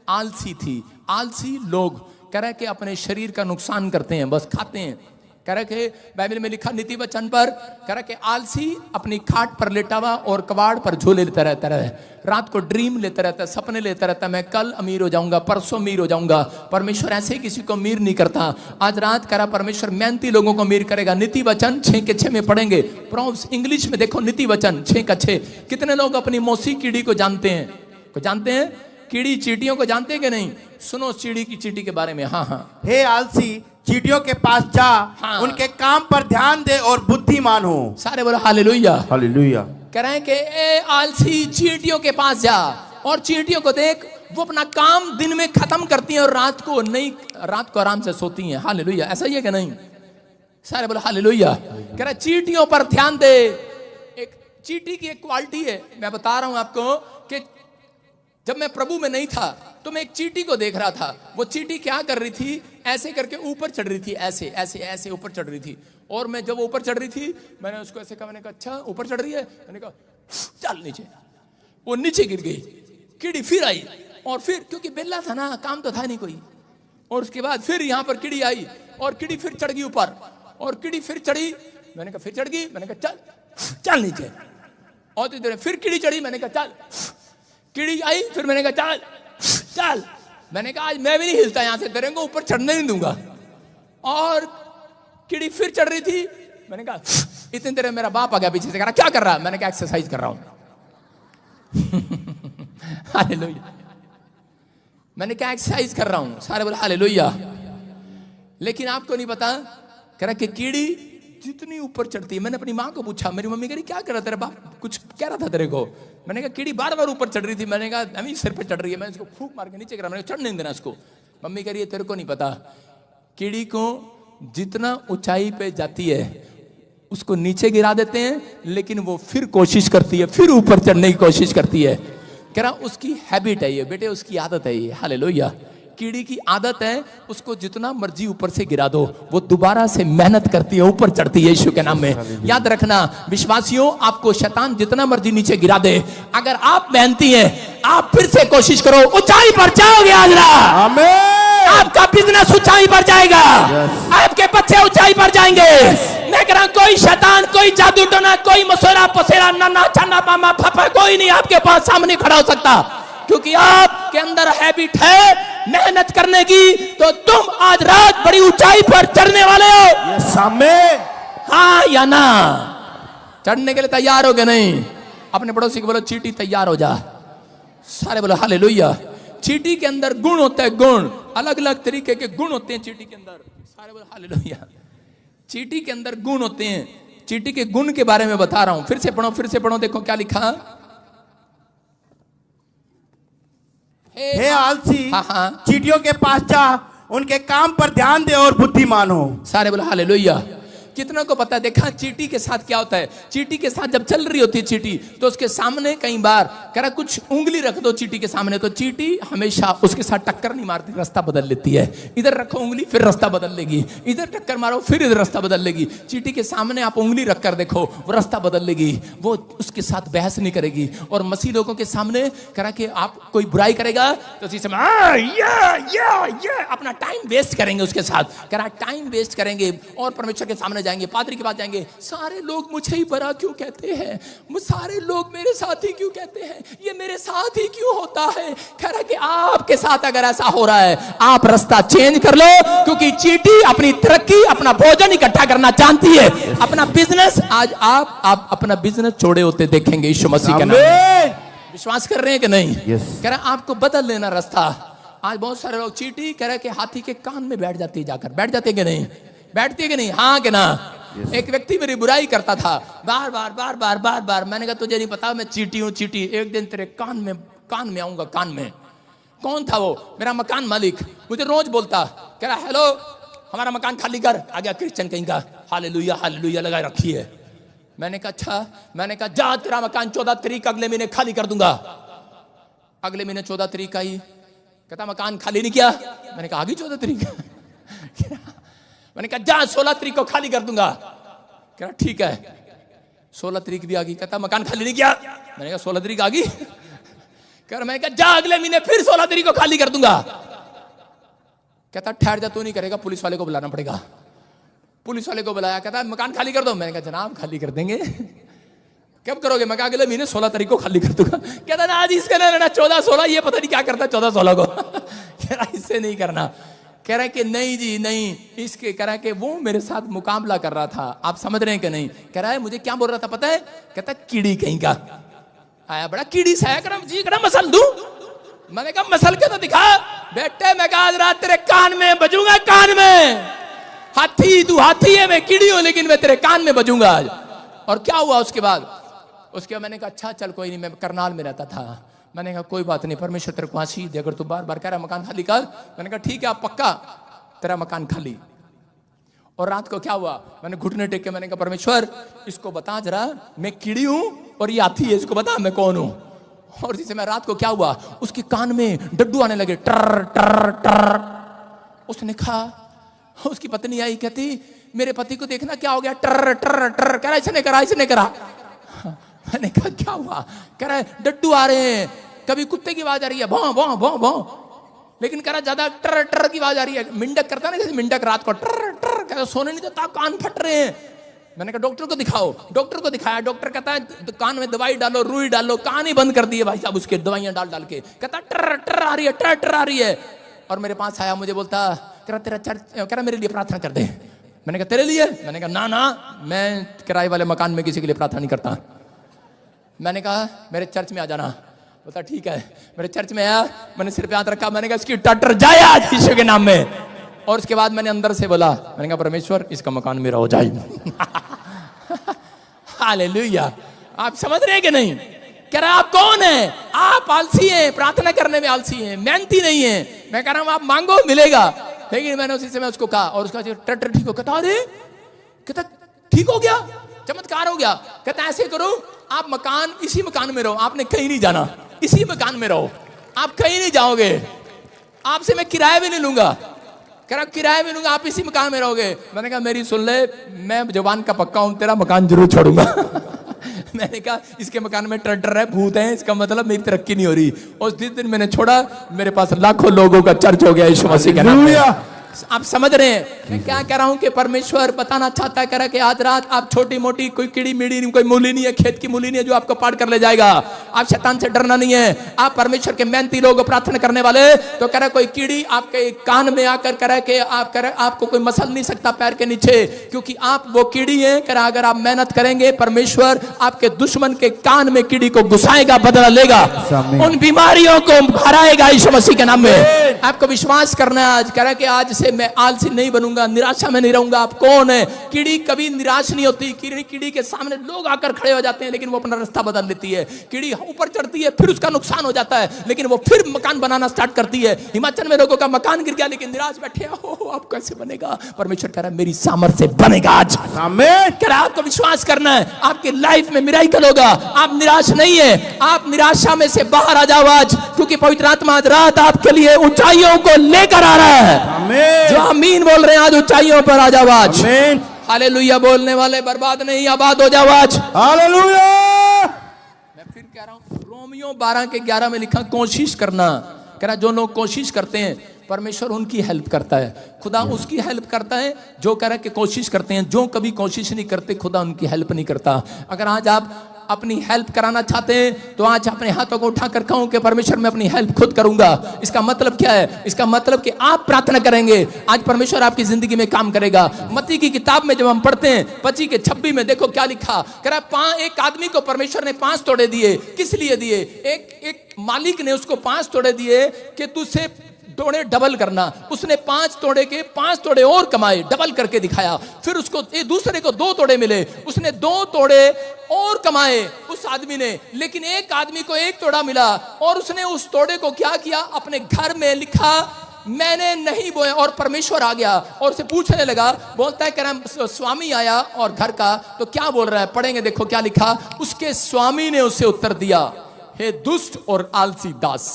आलसी थी। आलसी लोग कह रहे कि अपने शरीर का नुकसान करते हैं, बस खाते हैं। कह रहे कि बाइबल में लिखा नीति वचन पर, कह रहे कि आलसी अपनी खाट पर लेटा हुआ और कबाड़ पर झोले लेता रहता है, रात को ड्रीम लेता रहता है, सपने लेता रहता है, मैं कल अमीर हो जाऊंगा, परसों अमीर हो जाऊंगा। परमेश्वर ऐसे किसी को अमीर नहीं करता। आज रात करा परमेश्वर मेहनती लोगों को अमीर करेगा। नीति वचन 6 के 6 में पढ़ेंगे, प्रॉब्स इंग्लिश में देखो, नीति वचन 6 का 6। कितने लोग अपनी मौसी कीड़ी को जानते हैं? को जानते हैं? कीड़ी चींटियों को जानते हैं कि नहीं? सुनो चिड़ी की चींटी के बारे में। हाँ हाँ, हे आलसी चींटियों के पास जा, हाँ। उनके काम पर ध्यान दे और बुद्धिमान हो। सारे बोलो हालेलुया। हालेलुया। कह रहे हैं कि ए आलसी चींटियों के पास जा और चींटियों को देख, वो अपना काम दिन में खत्म करती हैं और रात को आराम से सोती हैं। हालेलुया। ऐसा ही है कि नहीं? सारे बोलो हालेलुया। कह रहा चींटियों पर ध्यान दे। एक चींटी की एक क्वालिटी है, मैं बता रहा हूं आपको कि जब मैं प्रभु में नहीं था तो मैं एक चींटी को देख रहा था। वो चींटी क्या कर रही थी? ऐसे करके ऊपर चढ़ रही थी, ऐसे ऐसे ऐसे ऊपर चढ़ रही थी। और मैं जब वो ऊपर चढ़ रही थी, मैंने उसको ऐसे कहा, मैंने कहा अच्छा ऊपर चढ़ रही है, मैंने कहा चल नीचे। वो नीचे गिर गई। कीड़ी फिर आई, और फिर क्योंकि बेला था ना, काम तो था नहीं कोई। और उसके बाद फिर यहाँ पर कीड़ी आई और कीड़ी फिर चढ़ गई ऊपर, और कीड़ी फिर चढ़ी, मैंने कहा फिर चढ़ गई, मैंने कहा चल चल नीचे। और तो इधर फिर कीड़ी चढ़ी, मैंने कहा चल। कीड़ी आई, फिर मैंने कहा चल चल। मैंने कहा आज मैं भी नहीं हिलता यहां से, तेरे को ऊपर चढ़ने नहीं दूंगा। और कीड़ी फिर चढ़ रही थी, मैंने कहा इतने देर मेरा बाप आ गया पीछे से, कह रहा क्या कर रहा है? मैंने कहा एक्सरसाइज कर रहा हूं। हालेलुया। मैंने कहा एक्सरसाइज कर रहा हूं। सारे बोले हालेलुया। लेकिन आपको नहीं पता, कह रहा कि कीड़ी जितनी ऊपर चढ़ती है, मैंने अपनी माँ को पूछा, मेरी मम्मी कह रही क्या कर रहा तेरा बाप, कुछ कह रहा था तेरे को? मैंने कहा कीड़ी बार बार ऊपर चढ़ रही थी। मैंने कहा अभी सिर पे चढ़ रही है, मैं इसको फूंक मार के नीचे गिरा, मैंने चढ़ नहीं देना इसको। मम्मी कह रही है तेरे को नहीं पता, कीड़ी को जितना ऊंचाई पे जाती है उसको नीचे गिरा देते हैं, लेकिन वो फिर कोशिश करती है, फिर ऊपर चढ़ने की कोशिश करती है। कह रहा उसकी हैबिट है ये बेटे, उसकी आदत है ये। हालेलुया। कीड़ी की आदत है, उसको जितना मर्जी ऊपर से गिरा दो, वो दोबारा से मेहनत करती है, ऊपर चढ़ती है यीशु के नाम में। याद रखना विश्वासियों, आपको शैतान जितना मर्जी नीचे गिरा दे, अगर आप मेहनती हैं, आप फिर से कोशिश करो, ऊंचाई पर जाओगे। आज रात आपका बिजनेस ऊंचाई पर जाएगा, आपके बच्चे ऊंचाई पर जाएंगे। मैं कह रहा हूं कोई शैतान, कोई जादू टोना, कोई मसोरा पसेरा, नाना छाना मामा फाफा, कोई नहीं आपके पास सामने खड़ा हो सकता, क्योंकि आपके अंदर हैबिट है मेहनत करने की। तो तुम आज रात बड़ी ऊंचाई पर चढ़ने वाले हो। हाँ या ना? चढ़ने के लिए तैयार हो गए? नहीं? अपने पड़ोसी को बोलो चींटी तैयार हो जा। सारे बोलो हालेलुया। चींटी के अंदर गुण होता है, गुण, अलग अलग तरीके के गुण होते हैं चींटी के अंदर। सारे बोलो हालेलुया। चींटी के अंदर गुण होते हैं। चींटी के गुण के बारे में बता रहा हूं, फिर से पढ़ो, देखो क्या लिखा। हे आलसी, हाँ। चींटियों के पास जा, उनके काम पर ध्यान दे और बुद्धिमान हो। सारे बोलो हालेलुया। कितना को पता है? देखा चींटी के साथ क्या होता है? चींटी के साथ जब चल रही होती है चींटी, तो उसके सामने कई बार कह रहा कुछ उंगली रख दो चींटी के सामने, तो चींटी हमेशा उसके साथ टक्कर नहीं मारती, रास्ता बदल लेती है। इधर रखो उंगली, फिर रास्ता बदल लेगी, इधर टक्कर मारो, फिर इधर रास्ता बदल लेगी। चींटी के सामने आप उंगली रख कर देखो, वो रास्ता बदल लेगी, वो उसके साथ बहस नहीं करेगी। और मसीह लोगों के सामने कह रहा कि आप कोई बुराई करेगा तो उसी समय अपना टाइम वेस्ट करेंगे उसके साथ, कह रहा टाइम वेस्ट करेंगे और परमेश्वर के सामने जाएंगे, पादरी के पास जाएंगे। सारे लोग मुझे ही बुरा क्यों कहते हैं, सारे लोग मेरे साथ ही क्यों कहते हैं, ये मेरे साथ ही क्यों होता है? कह रहा कि आपके साथ अगर ऐसा हो रहा है, आप रास्ता चेंज कर लो, क्योंकि चींटी अपनी तरक्की, अपना भोजन इकट्ठा करना जानती है, अपना बिजनेस। आज आप अपना बिजनेस छोड़े होते देखेंगे यीशु मसीह के नाम में। विश्वास कर रहे हैं कि नहीं? कह रहा आपको बदल लेना रास्ता। आज बहुत सारे लोग चींटी कह रहे कि हाथी के कान में बैठ जाती है, जाकर बैठ जाते कि नहीं? बैठती है कि नहीं? हाँ कि ना? एक व्यक्ति मेरी बुराई करता था बार बार बार बार बार बार। मैंने कहा तुझे नहीं पता मैं चींटी हूँ, चींटी एक दिन तेरे कान में आऊंगा, कान में। कौन था वो? मेरा मकान मालिक। मुझे रोज बोलता, कह रहा हेलो हमारा मकान खाली कर। आ गया क्रिश्चियन कहीं का, हालेलुया हालेलुया लगा रखी है। मैंने कहा अच्छा। मैंने कहा जा तेरा मकान 14 तारीख अगले महीने खाली कर दूंगा। अगले महीने 14 तारीख आई, कहता मकान खाली नहीं किया। मैंने कहा आगे 14 तारीख। मैंने कहा जा 16 तारीख को खाली कर दूंगा। कह रहा ठीक है। 16 तारीख भी आ गई, कहता मकान खाली नहीं किया। मैंने कहा 16 तारीख आ गई। कह रहा मैंने कहा जा अगले महीने फिर 16 तारीख को खाली कर दूंगा। कहता ठहर जा, तू नहीं करेगा, पुलिस वाले को बुलाना पड़ेगा। पुलिस वाले को बुलाया, कहता मकान खाली कर दो। मैंने कहा जनाब खाली कर देंगे। कब करोगे? मैं कहा अगले महीने 16 तारीख को खाली कर दूंगा। कहता ना आज इसका ना 14-16, ये पता नहीं क्या करता 14-16 को। कह रहा इससे नहीं करना। कह रहा कि नहीं जी नहीं, इसके कह रहा कि वो मेरे साथ मुकाबला कर रहा था। आप समझ रहे हैं कि नहीं? कह रहा है मुझे क्या बोल रहा था पता है? कहता कीड़ी कहीं का आया, बड़ा कीड़ी सा है। जी करा मसल दूं। मैंने कहा मसल के तो दिखा बेटे। मैं कहा आज रात तेरे कान में बजूंगा, कान में। हाथी तू हाथी है, मैं कीड़ी हूं, लेकिन मैं तेरे कान में बजूंगा आज। और क्या हुआ उसके बाद? उसके बाद मैंने कहा अच्छा चल कोई नहीं, मैं करनाल में रहता था। मैंने कहा कोई बात नहीं, परमेश्वर तेरे को आशीष दे, अगर तू बार बार कह रहा मकान खाली कर। मैंने कहा ठीक है आप पक्का तेरा मकान खाली। और रात को क्या हुआ? मैंने घुटने टेक के मैंने कहा परमेश्वर इसको बता जरा, मैं कीड़ी हूं और ये हाथी है, इसको बता मैं कौन हूं। और जिसे मैं रात को क्या हुआ, उसके कान में डड्डू आने लगे, टर टर टर। उसने कहा, उसकी पत्नी आई, कहती मेरे पति को देखना क्या हो गया, टर टर टर। कह रहा इसने करा, इसने करा। मैंने कहा क्या हुआ? कह रहा है डड्डू आ रहे हैं, कभी कुत्ते की आवाज आ रही है भौं भौं भौं भौं, लेकिन कह रहा ज्यादा टर टर की आवाज आ रही है। मिंडक करता ना जैसे मिंडक रात को टर टर, कह रहा सोने नहीं देता, कान फट रहे हैं। मैंने कहा डॉक्टर को दिखाओ। डॉक्टर को दिखाया, डॉक्टर कहता है कान में दवाई डालो, रुई डालो। कान ही बंद कर दिए भाई साहब उसके, दवाइयां डाल डाल के। कहता टर टर आ रही है, टर टर आ रही है। और मेरे पास आया, मुझे बोलता कह रहा तेरा चर्च, कह रहा मेरे लिए प्रार्थना कर दे। मैंने कहा तेरे लिए? मैंने कहा ना ना, मैं किराए वाले मकान में किसी के लिए प्रार्थना नहीं करता। मैंने कहा मेरे चर्च में आ जाना। बोलता ठीक है। मेरे चर्च में आया, मैंने सिर पे हाथ रखा, मैंने कहा इसकी टटर जाए आज यीशु के नाम में। और उसके बाद मैंने अंदर से बोला, मैंने कहा परमेश्वर इसका मकान मेरा हो जाए। हालेलुया। आप समझ रहे हैं कि नहीं? कह रहा आप कौन है? आप आलसी हैं, प्रार्थना करने में आलसी हैं, मेहनती नहीं है। मैं कह रहा हूं आप मांगो मिलेगा। लेकिन मैंने उसी समय उसको कहा, और उसका टटर ठीक हो। कहता अरे, कहता ठीक हो गया, चमत्कार हो गया। कहता ऐसे करो आप मकान, इसी मकान में रहो, आपने कहीं नहीं जाना, इसी मकान में रहो, आप कहीं नहीं जाओगे, आपसे मैं किराया भी नहीं लूंगा। कह रहा किराया भी लूंगा, आप इसी मकान में रहोगे। मैंने कहा मेरी सुन ले, मैं जवान का पक्का हूं, तेरा मकान जरूर छोड़ूंगा। मैंने कहा इसके मकान में डर है, भूत है, इसका मतलब मेरी तरक्की नहीं हो रही। उस दिन मैंने छोड़ा, मेरे पास लाखों लोगों का चर्च हो गया यीशु मसीह के नाम में। आप समझ रहे हैं मैं क्या कह रहा हूं? कि परमेश्वर बताना चाहता है, कह रहा कि आज रात आप छोटी मोटी कोई कीड़ी मीड़ी नहीं, कोई मूली नहीं है, खेत की मूली नहीं है जो आपको पार कर ले जाएगा। आप शैतान से डरना नहीं है। आप परमेश्वर के मेहनती लोग, प्रार्थना करने वाले, तो कह रहा कोई कीड़ी आपके कान में आकर कह रहा कि आप कह रहे आपको कोई मसल नहीं सकता पैर के नीचे, क्योंकि आप वो कीड़ी हैं। कह रहा अगर आप मेहनत करेंगे, परमेश्वर आपके दुश्मन के कान में कीड़ी को घुसाएगा, बदला लेगा, उन बीमारियों को हराएगा यीशु मसीह के नाम में। आपको विश्वास करना है आज। कह रहा कि आज से मैं आलसी नहीं बनूंगा, निराशा में नहीं रहूंगा। आप कौन है? कीड़ी कभी निराश नहीं होती। कीड़ी के सामने लोग आकर खड़े हो जाते हैं, लेकिन वो अपना रास्ता बदल लेती है। कीड़ी ऊपर चढ़ती है, फिर उसका नुकसान हो जाता है, लेकिन वो फिर मकान बनाना स्टार्ट करती है। हिमाचल में लोगों का मकान गिर गया, लेकिन निराश बैठे हो, अब कैसे बनेगा? परमेश्वर कह रहा है मेरी सामर्थ से बनेगा। आज कह रहा है आपको विश्वास करना है, आपकी लाइफ में मिराकल होगा। आप निराश नहीं है, आप निराशा में से बाहर आ जाओ आज, क्योंकि पवित्र आत्मा आज रात आपके लिए ऊंचाइयों को लेकर आ रहा है। जो आमीन बोल रहे हैं आज ऊंचाइयों पर आ जाओ आज। हालेलुया बोलने वाले बर्बाद नहीं, आबाद हो जाओ आज। हालेलुया। मैं फिर कह रहा हूं, रोमियो 12:11 में लिखा कोशिश करना। कह रहा जो लोग कोशिश करते हैं परमेश्वर उनकी हेल्प करता है। खुदा उसकी हेल्प करता है जो कह रहा है कि कोशिश करते हैं। जो कभी कोशिश नहीं करते खुदा उनकी हेल्प नहीं करता। अगर आज आप अपनी हेल्प कराना चाहते हैं तो आज अपने हाथों को उठाकर कहूं कि परमेश्वर मैं अपनी हेल्प खुद करूंगा। इसका मतलब क्या है? इसका मतलब कि आप प्रार्थना करेंगे, आज परमेश्वर आपकी जिंदगी में काम करेगा। मत्ती की किताब में जब हम पढ़ते हैं 25:26 में देखो क्या लिखा। कह रहा एक आदमी को परमेश्वर ने 5 तोड़े दिए। किस लिए दिए? एक मालिक ने उसको 5 तोड़े दिए कि तुझसे तोड़े डबल करना। उसने 5 तोड़े के 5 तोड़े और कमाए, डबल करके दिखाया। फिर उसको दूसरे को 2 तोड़े मिले, उसने 2 तोड़े और कमाए उस आदमी ने। लेकिन एक आदमी को 1 तोड़ा मिला और उसने उस तोड़े को क्या किया? अपने घर में लिखा मैंने नहीं बोया। और परमेश्वर आ गया और उसे पूछने लगा। बोलता है कह स्वामी आया और घर का तो क्या बोल रहा है? पढ़ेंगे, देखो क्या लिखा। उसके स्वामी ने उसे उत्तर दिया, हे दुष्ट और आलसी दास।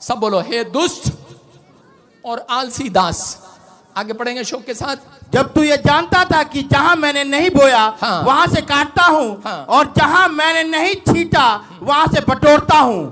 सब बोलो, हे दुष्ट और आलसी दास। आगे पढ़ेंगे शौक के साथ। जब तू ये जानता था कि जहां मैंने नहीं बोया हाँ। वहां से काटता हूं हाँ। और जहां मैंने नहीं छींटा वहां से बटोरता हूं,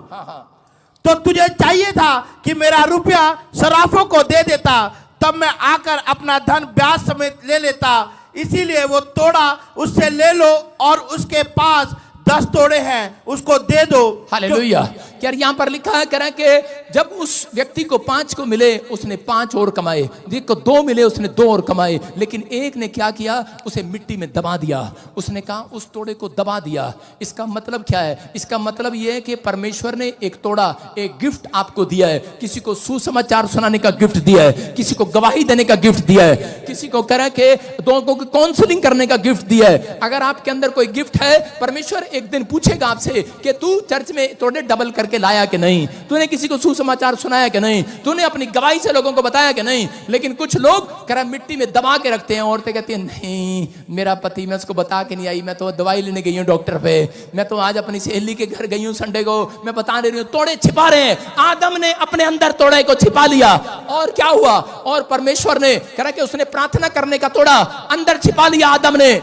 तो तुझे चाहिए था कि मेरा रुपया सराफों को दे देता, तब मैं आकर अपना धन ब्याज समेत ले लेता। इसीलिए वो तोड़ा उससे ले लो और उसके पास 10 तोड़े हैं उसको दे दो। हालेलुया। यार यहाँ पर लिखा है, कह रहा है कि जब उस व्यक्ति को 5 को मिले उसने 5 और कमाए, एक को 2 मिले उसने 2 और कमाए, लेकिन एक ने क्या किया? उसे मिट्टी में दबा दिया। उसने कहा उस तोड़े को दबा दिया। इसका मतलब क्या है? इसका मतलब यह है कि परमेश्वर ने एक तोड़ा, एक गिफ्ट आपको दिया है। किसी को सुसमाचार सुनाने का गिफ्ट दिया है, किसी को गवाही देने का गिफ्ट दिया है, किसी को कह रहा है कि लोगों को काउंसलिंग करने का गिफ्ट दिया है। अगर आपके अंदर कोई गिफ्ट है, परमेश्वर एक दिन पूछेगा आपसे कि तू चर्च में तोड़े डबल करके लाया कि नहीं? तूने किसी को सुसमाचार सुनाया कि नहीं? तूने अपनी गवाही से लोगों को बताया कि नहीं? लेकिन कुछ लोग करा मिट्टी में दबा के रखते हैं। औरतें कहती हैं नहीं मेरा पति, मैं उसको बता के नहीं आई, मैं तो दवाई लेने गई हूँ डॉक्टर पे, मैं तो आज अपनी सहेली के घर गई हूँ संडे को, मैं बता नहीं रही हूँ। तोड़े छिपा रहे हैं। आदम ने अपने अंदर तोड़े को छिपा लिया और क्या हुआ? और परमेश्वर ने करा कि उसने प्रार्थना करने का तोड़ा अंदर छिपा लिया आदम ने,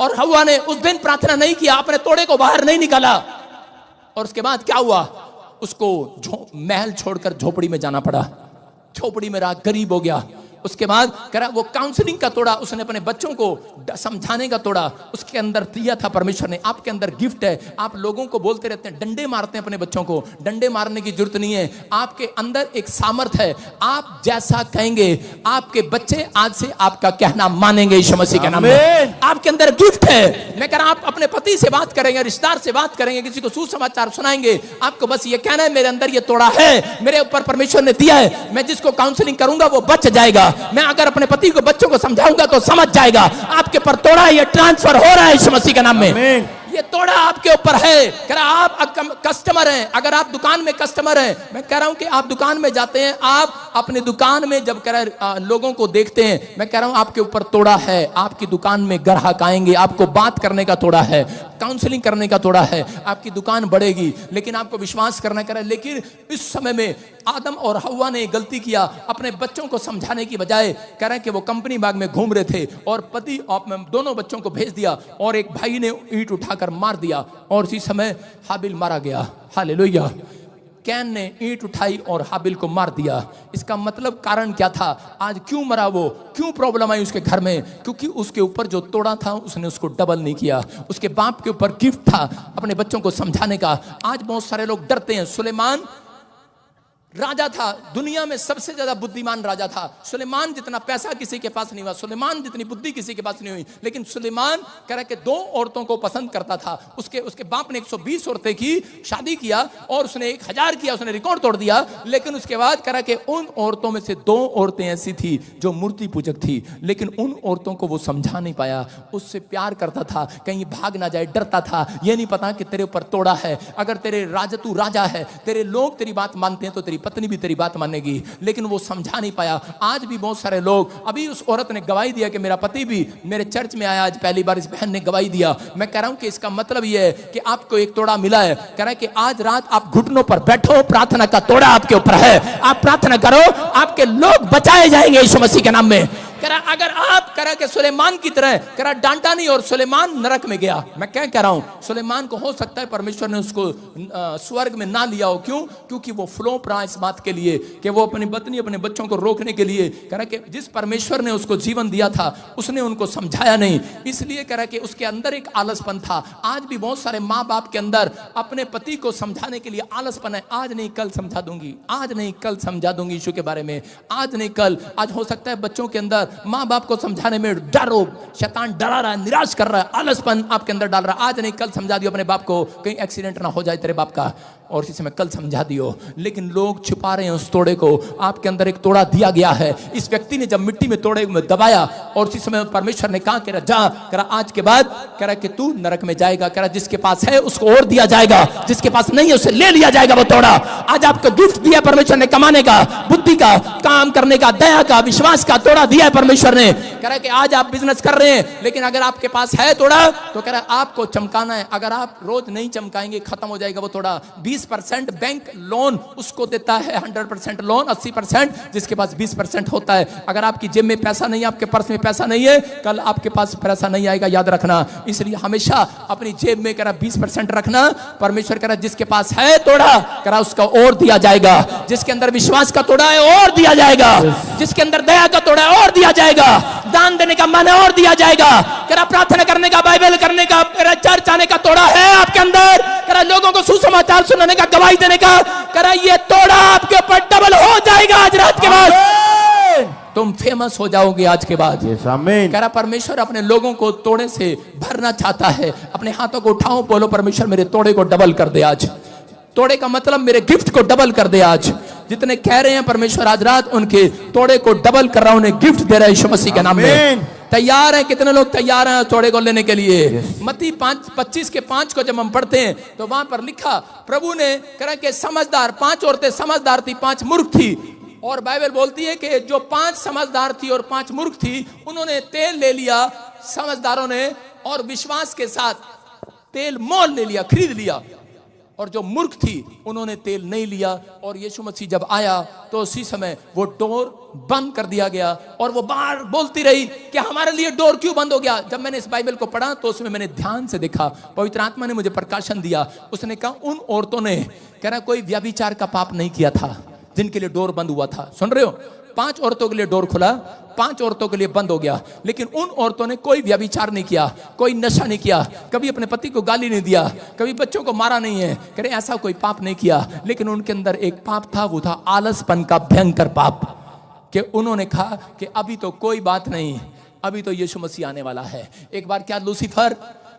और हव्वा ने उस दिन प्रार्थना नहीं किया, अपने तोड़े को बाहर नहीं निकाला। और उसके बाद क्या हुआ? उसको महल छोड़कर झोपड़ी में जाना पड़ा। झोपड़ी में रहा, गरीब हो गया। उसके बाद करा वो काउंसलिंग का तोड़ा उसने अपने बच्चों को समझाने का तोड़ा उसके अंदर दिया था परमेश्वर ने। आपके अंदर गिफ्ट है। आप लोगों को बोलते रहते हैं, डंडे मारते हैं अपने बच्चों को। डंडे मारने की जरूरत नहीं है। आपके अंदर एक सामर्थ है। आप जैसा कहेंगे आपके बच्चे आज से आपका कहना मानेंगे यीशु मसीह के नाम में। आपके अंदर गिफ्ट है। मैं कह रहा आप अपने पति से बात करेंगे, रिश्तेदार से बात करेंगे, किसी को सुसमाचार सुनाएंगे, आपको बस ये कहना है मेरे अंदर ये तोड़ा है, मेरे ऊपर परमेश्वर ने दिया है, मैं जिसको काउंसलिंग करूंगा वो बच जाएगा। मैं अगर अपने पति को बच्चों को समझाऊंगा तो समझ जाएगा। आपके पर तोड़ा ये ट्रांसफर हो रहा है यीशु मसीह के नाम में। ये तोड़ा आपके ऊपर है। कह रहा आप कस्टमर हैं। अगर आप दुकान में कस्टमर हैं, मैं कह रहा हूं कि आप दुकान में जाते हैं, आप अपनी दुकान में जब कह रहा लोगों को देखते हैं, मैं कह रहा हूं आपके ऊपर तोड़ा है। आपकी दुकान में ग्राहक आएंगे, आपको बात करने का तोड़ा है, काउंसलिंग करने का तोड़ा है, आपकी दुकान बढ़ेगी। लेकिन आपको विश्वास करना करें। लेकिन इस समय में आदम और हव्वा ने गलती किया। अपने बच्चों को समझाने की बजाय कह रहे हैं कि वो कंपनी बाग में घूम रहे थे और पति दोनों बच्चों को भेज दिया और एक भाई ने ईंट उठाकर मार दिया और उसी समय हाबिल मारा गया। हालेलुया। कैन ने ईंट उठाई और हाबिल को मार दिया। इसका मतलब कारण क्या था? आज क्यों मरा वो? क्यों प्रॉब्लम आई उसके घर में? क्योंकि उसके ऊपर जो तोड़ा था उसने उसको डबल नहीं किया। उसके बाप के ऊपर गिफ्ट था अपने बच्चों को समझाने का। आज बहुत सारे लोग डरते हैं। सुलेमान राजा था, दुनिया में सबसे ज्यादा बुद्धिमान राजा था। सुलेमान जितना पैसा किसी के पास नहीं हुआ, सुलेमान जितनी बुद्धि किसी के पास नहीं हुई, लेकिन सुलेमान कह रहा कि 2 औरतों को पसंद करता था। उसके बाप ने 120 औरतें की, शादी किया, और उसने 1000 किया, उसने रिकॉर्ड तोड़ दिया। लेकिन उसके बाद कह रहा कि उन औरतों में से 2 औरतें ऐसी थी जो मूर्ति पूजक थी, लेकिन उन औरतों को वो समझा नहीं पाया। उससे प्यार करता था, कहीं भाग ना जाए, डरता था। ये नहीं पता कि तेरे ऊपर तोड़ा है। अगर तेरे तू राजा है, तेरे लोग तेरी बात मानते हैं, तो तेरी पत्नी भी तेरी बात मानेगी, लेकिन वो समझा नहीं पाया। आज भी बहुत सारे लोग, अभी उस औरत ने गवाही दिया कि मेरा पति भी मेरे चर्च में आया, आज पहली बार इस बहन ने गवाही दिया। मैं कह रहा हूं कि इसका मतलब यह है कि आपको एक तोड़ा मिला है। कह रहा है कि आज रात आप घुटनों पर बैठो, प्रार्थना का तोड़ा आपके ऊपर है, आप प्रार्थना करो, आपके लोग बचाए जाएंगे यीशु मसीह के नाम में। कह रहा अगर आप कह रहा कि सुलेमान की तरह, कह रहा डांटा नहीं और सुलेमान नरक में गया। मैं क्या कह रहा हूं, सुलेमान को हो सकता है परमेश्वर ने उसको स्वर्ग में ना लिया हो। क्यों? क्योंकि वो फ्लॉप रहा इस बात के लिए कि वो अपनी पत्नी, अपने बच्चों को रोकने के लिए, कह रहा कि जिस परमेश्वर ने उसको जीवन दिया था उसने उनको समझाया नहीं, इसलिए कह रहा कि उसके अंदर एक आलसपन था। आज भी बहुत सारे माँ बाप के अंदर अपने पति को समझाने के लिए आलसपन है। आज नहीं कल समझा दूंगी, आज नहीं कल समझा दूंगी यीशु के बारे में, आज नहीं कल। आज हो सकता है बच्चों के अंदर माँ बाप को समझाने में डरो, शैतान डरा रहा है, निराश कर रहा है, आलसपन आपके अंदर डाल रहा है। आज नहीं कल समझा दियो अपने बाप को, कहीं एक्सीडेंट ना हो जाए तेरे बाप का, और इसी समय कल समझा दियो। लेकिन लोग छिपा रहे हैं उस तोड़े को। आपके अंदर एक तोड़ा दिया गया है। इस व्यक्ति ने जब मिट्टी में तोड़े में दबाया, और इसी समय परमेश्वर ने कहा, कह रहा जा, कह रहा आज के बाद, कह रहा कि तू नरक में जाएगा। कह रहा जिसके पास है उसको और दिया जाएगा, जिसके पास नहीं है उसे ले लिया जाएगा वो तोड़ा। आज आपको गिफ्ट दिया परमेश्वर ने, कमाने का, बुद्धि का, काम करने का, दया का, विश्वास का तोड़ा दिया है परमेश्वर ने। कह रहा कि आज आप बिजनेस कर रहे हैं, लेकिन अगर आपके पास है तोड़ा, तो कह रहा आपको चमकाना है। अगर आप रोज नहीं चमकाएंगे, खत्म हो जाएगा वो तोड़ा। 20% बैंक लोन उसको देता है, 100% लोन, 80% जिसके पास 20% होता है। अगर आपकी जेब में पैसा नहीं है, आपके पर्स में पैसा नहीं है, कल आपके पास पैसा नहीं आएगा, याद रखना। इसलिए हमेशा अपनी जेब में कह रहा 20% रखना। परमेश्वर कह रहा जिसके पास है तोड़ा, कह रहा उसका और दिया जाएगा। जिसके अंदर विश्वास का तोड़ा है और दिया जाएगा, जिसके अंदर दया का तोड़ा है और दिया जाएगा, दान देने का मन है और दिया जाएगा। कह रहा प्रार्थना करने का, बाइबल करने का, चर्च आने का तोड़ा है आपके अंदर, कह रहा लोगों को सुसमाचार सुनाने का, गवाही देने का, कह रहा ये तोड़ा आपके ऊपर डबल हो जाएगा आज रात के बाद। तुम फेमस हो जाओगे आज के बाद। कह रहा परमेश्वर अपने लोगों को तोड़े से भरना चाहता है। अपने हाथों को उठाओ, बोलो परमेश्वर मेरे तोड़े को डबल कर दे आज। तोड़े का मतलब मेरे गिफ्ट को डबल कर दे आज। जितने कह रहे हैं परमेश्वर आज रात उनके तोड़े को डबल कर रहा, उन्हें गिफ्ट दे रहा है यीशु मसीह के नाम में। तैयार हैं? कितने लोग तैयार हैं तोड़े को लेने के लिए? मत्ती 5:25 के 5 को जब हम पढ़ते हैं तो वहां पर लिखा, प्रभु ने कहा कि समझदार 5 औरतें समझदार थी, 5 मूर्ख थी। और बाइबल बोलती है कि जो 5 समझदार थी और 5 मूर्ख थी, उन्होंने तेल ले लिया समझदारों ने, और विश्वास के साथ तेल मोल ले लिया, खरीद लिया। और जो मूर्ख थी उन्होंने तेल नहीं लिया। और यीशु मसीह जब आया तो उसी समय वो डोर बंद कर दिया गया, और वो बाहर बोलती रही कि हमारे लिए डोर क्यों बंद हो गया। जब मैंने इस बाइबल को पढ़ा तो उसमें मैंने ध्यान से देखा, पवित्र आत्मा ने मुझे प्रकाशन दिया। उसने कहा उन औरतों ने, कह रहा कोई व्यभिचार का पाप नहीं किया था जिनके लिए डोर बंद हुआ था। सुन रहे हो? 5 औरतों के लिए डोर खुला, 5 औरतों के लिए बंद हो गया। लेकिन उन औरतों ने कोई व्यभिचार नहीं किया, कोई नशा नहीं किया, कभी अपने पति को गाली नहीं दिया, कभी बच्चों को मारा नहीं है, कह रहे ऐसा कोई पाप नहीं किया। लेकिन उनके अंदर एक पाप था, वो था आलसपन का भयंकर पाप। कि उन्होंने कहा कि अभी तो कोई बात नहीं, अभी तो यीशु मसीह आने वाला है। एक बार क्या लूसीफर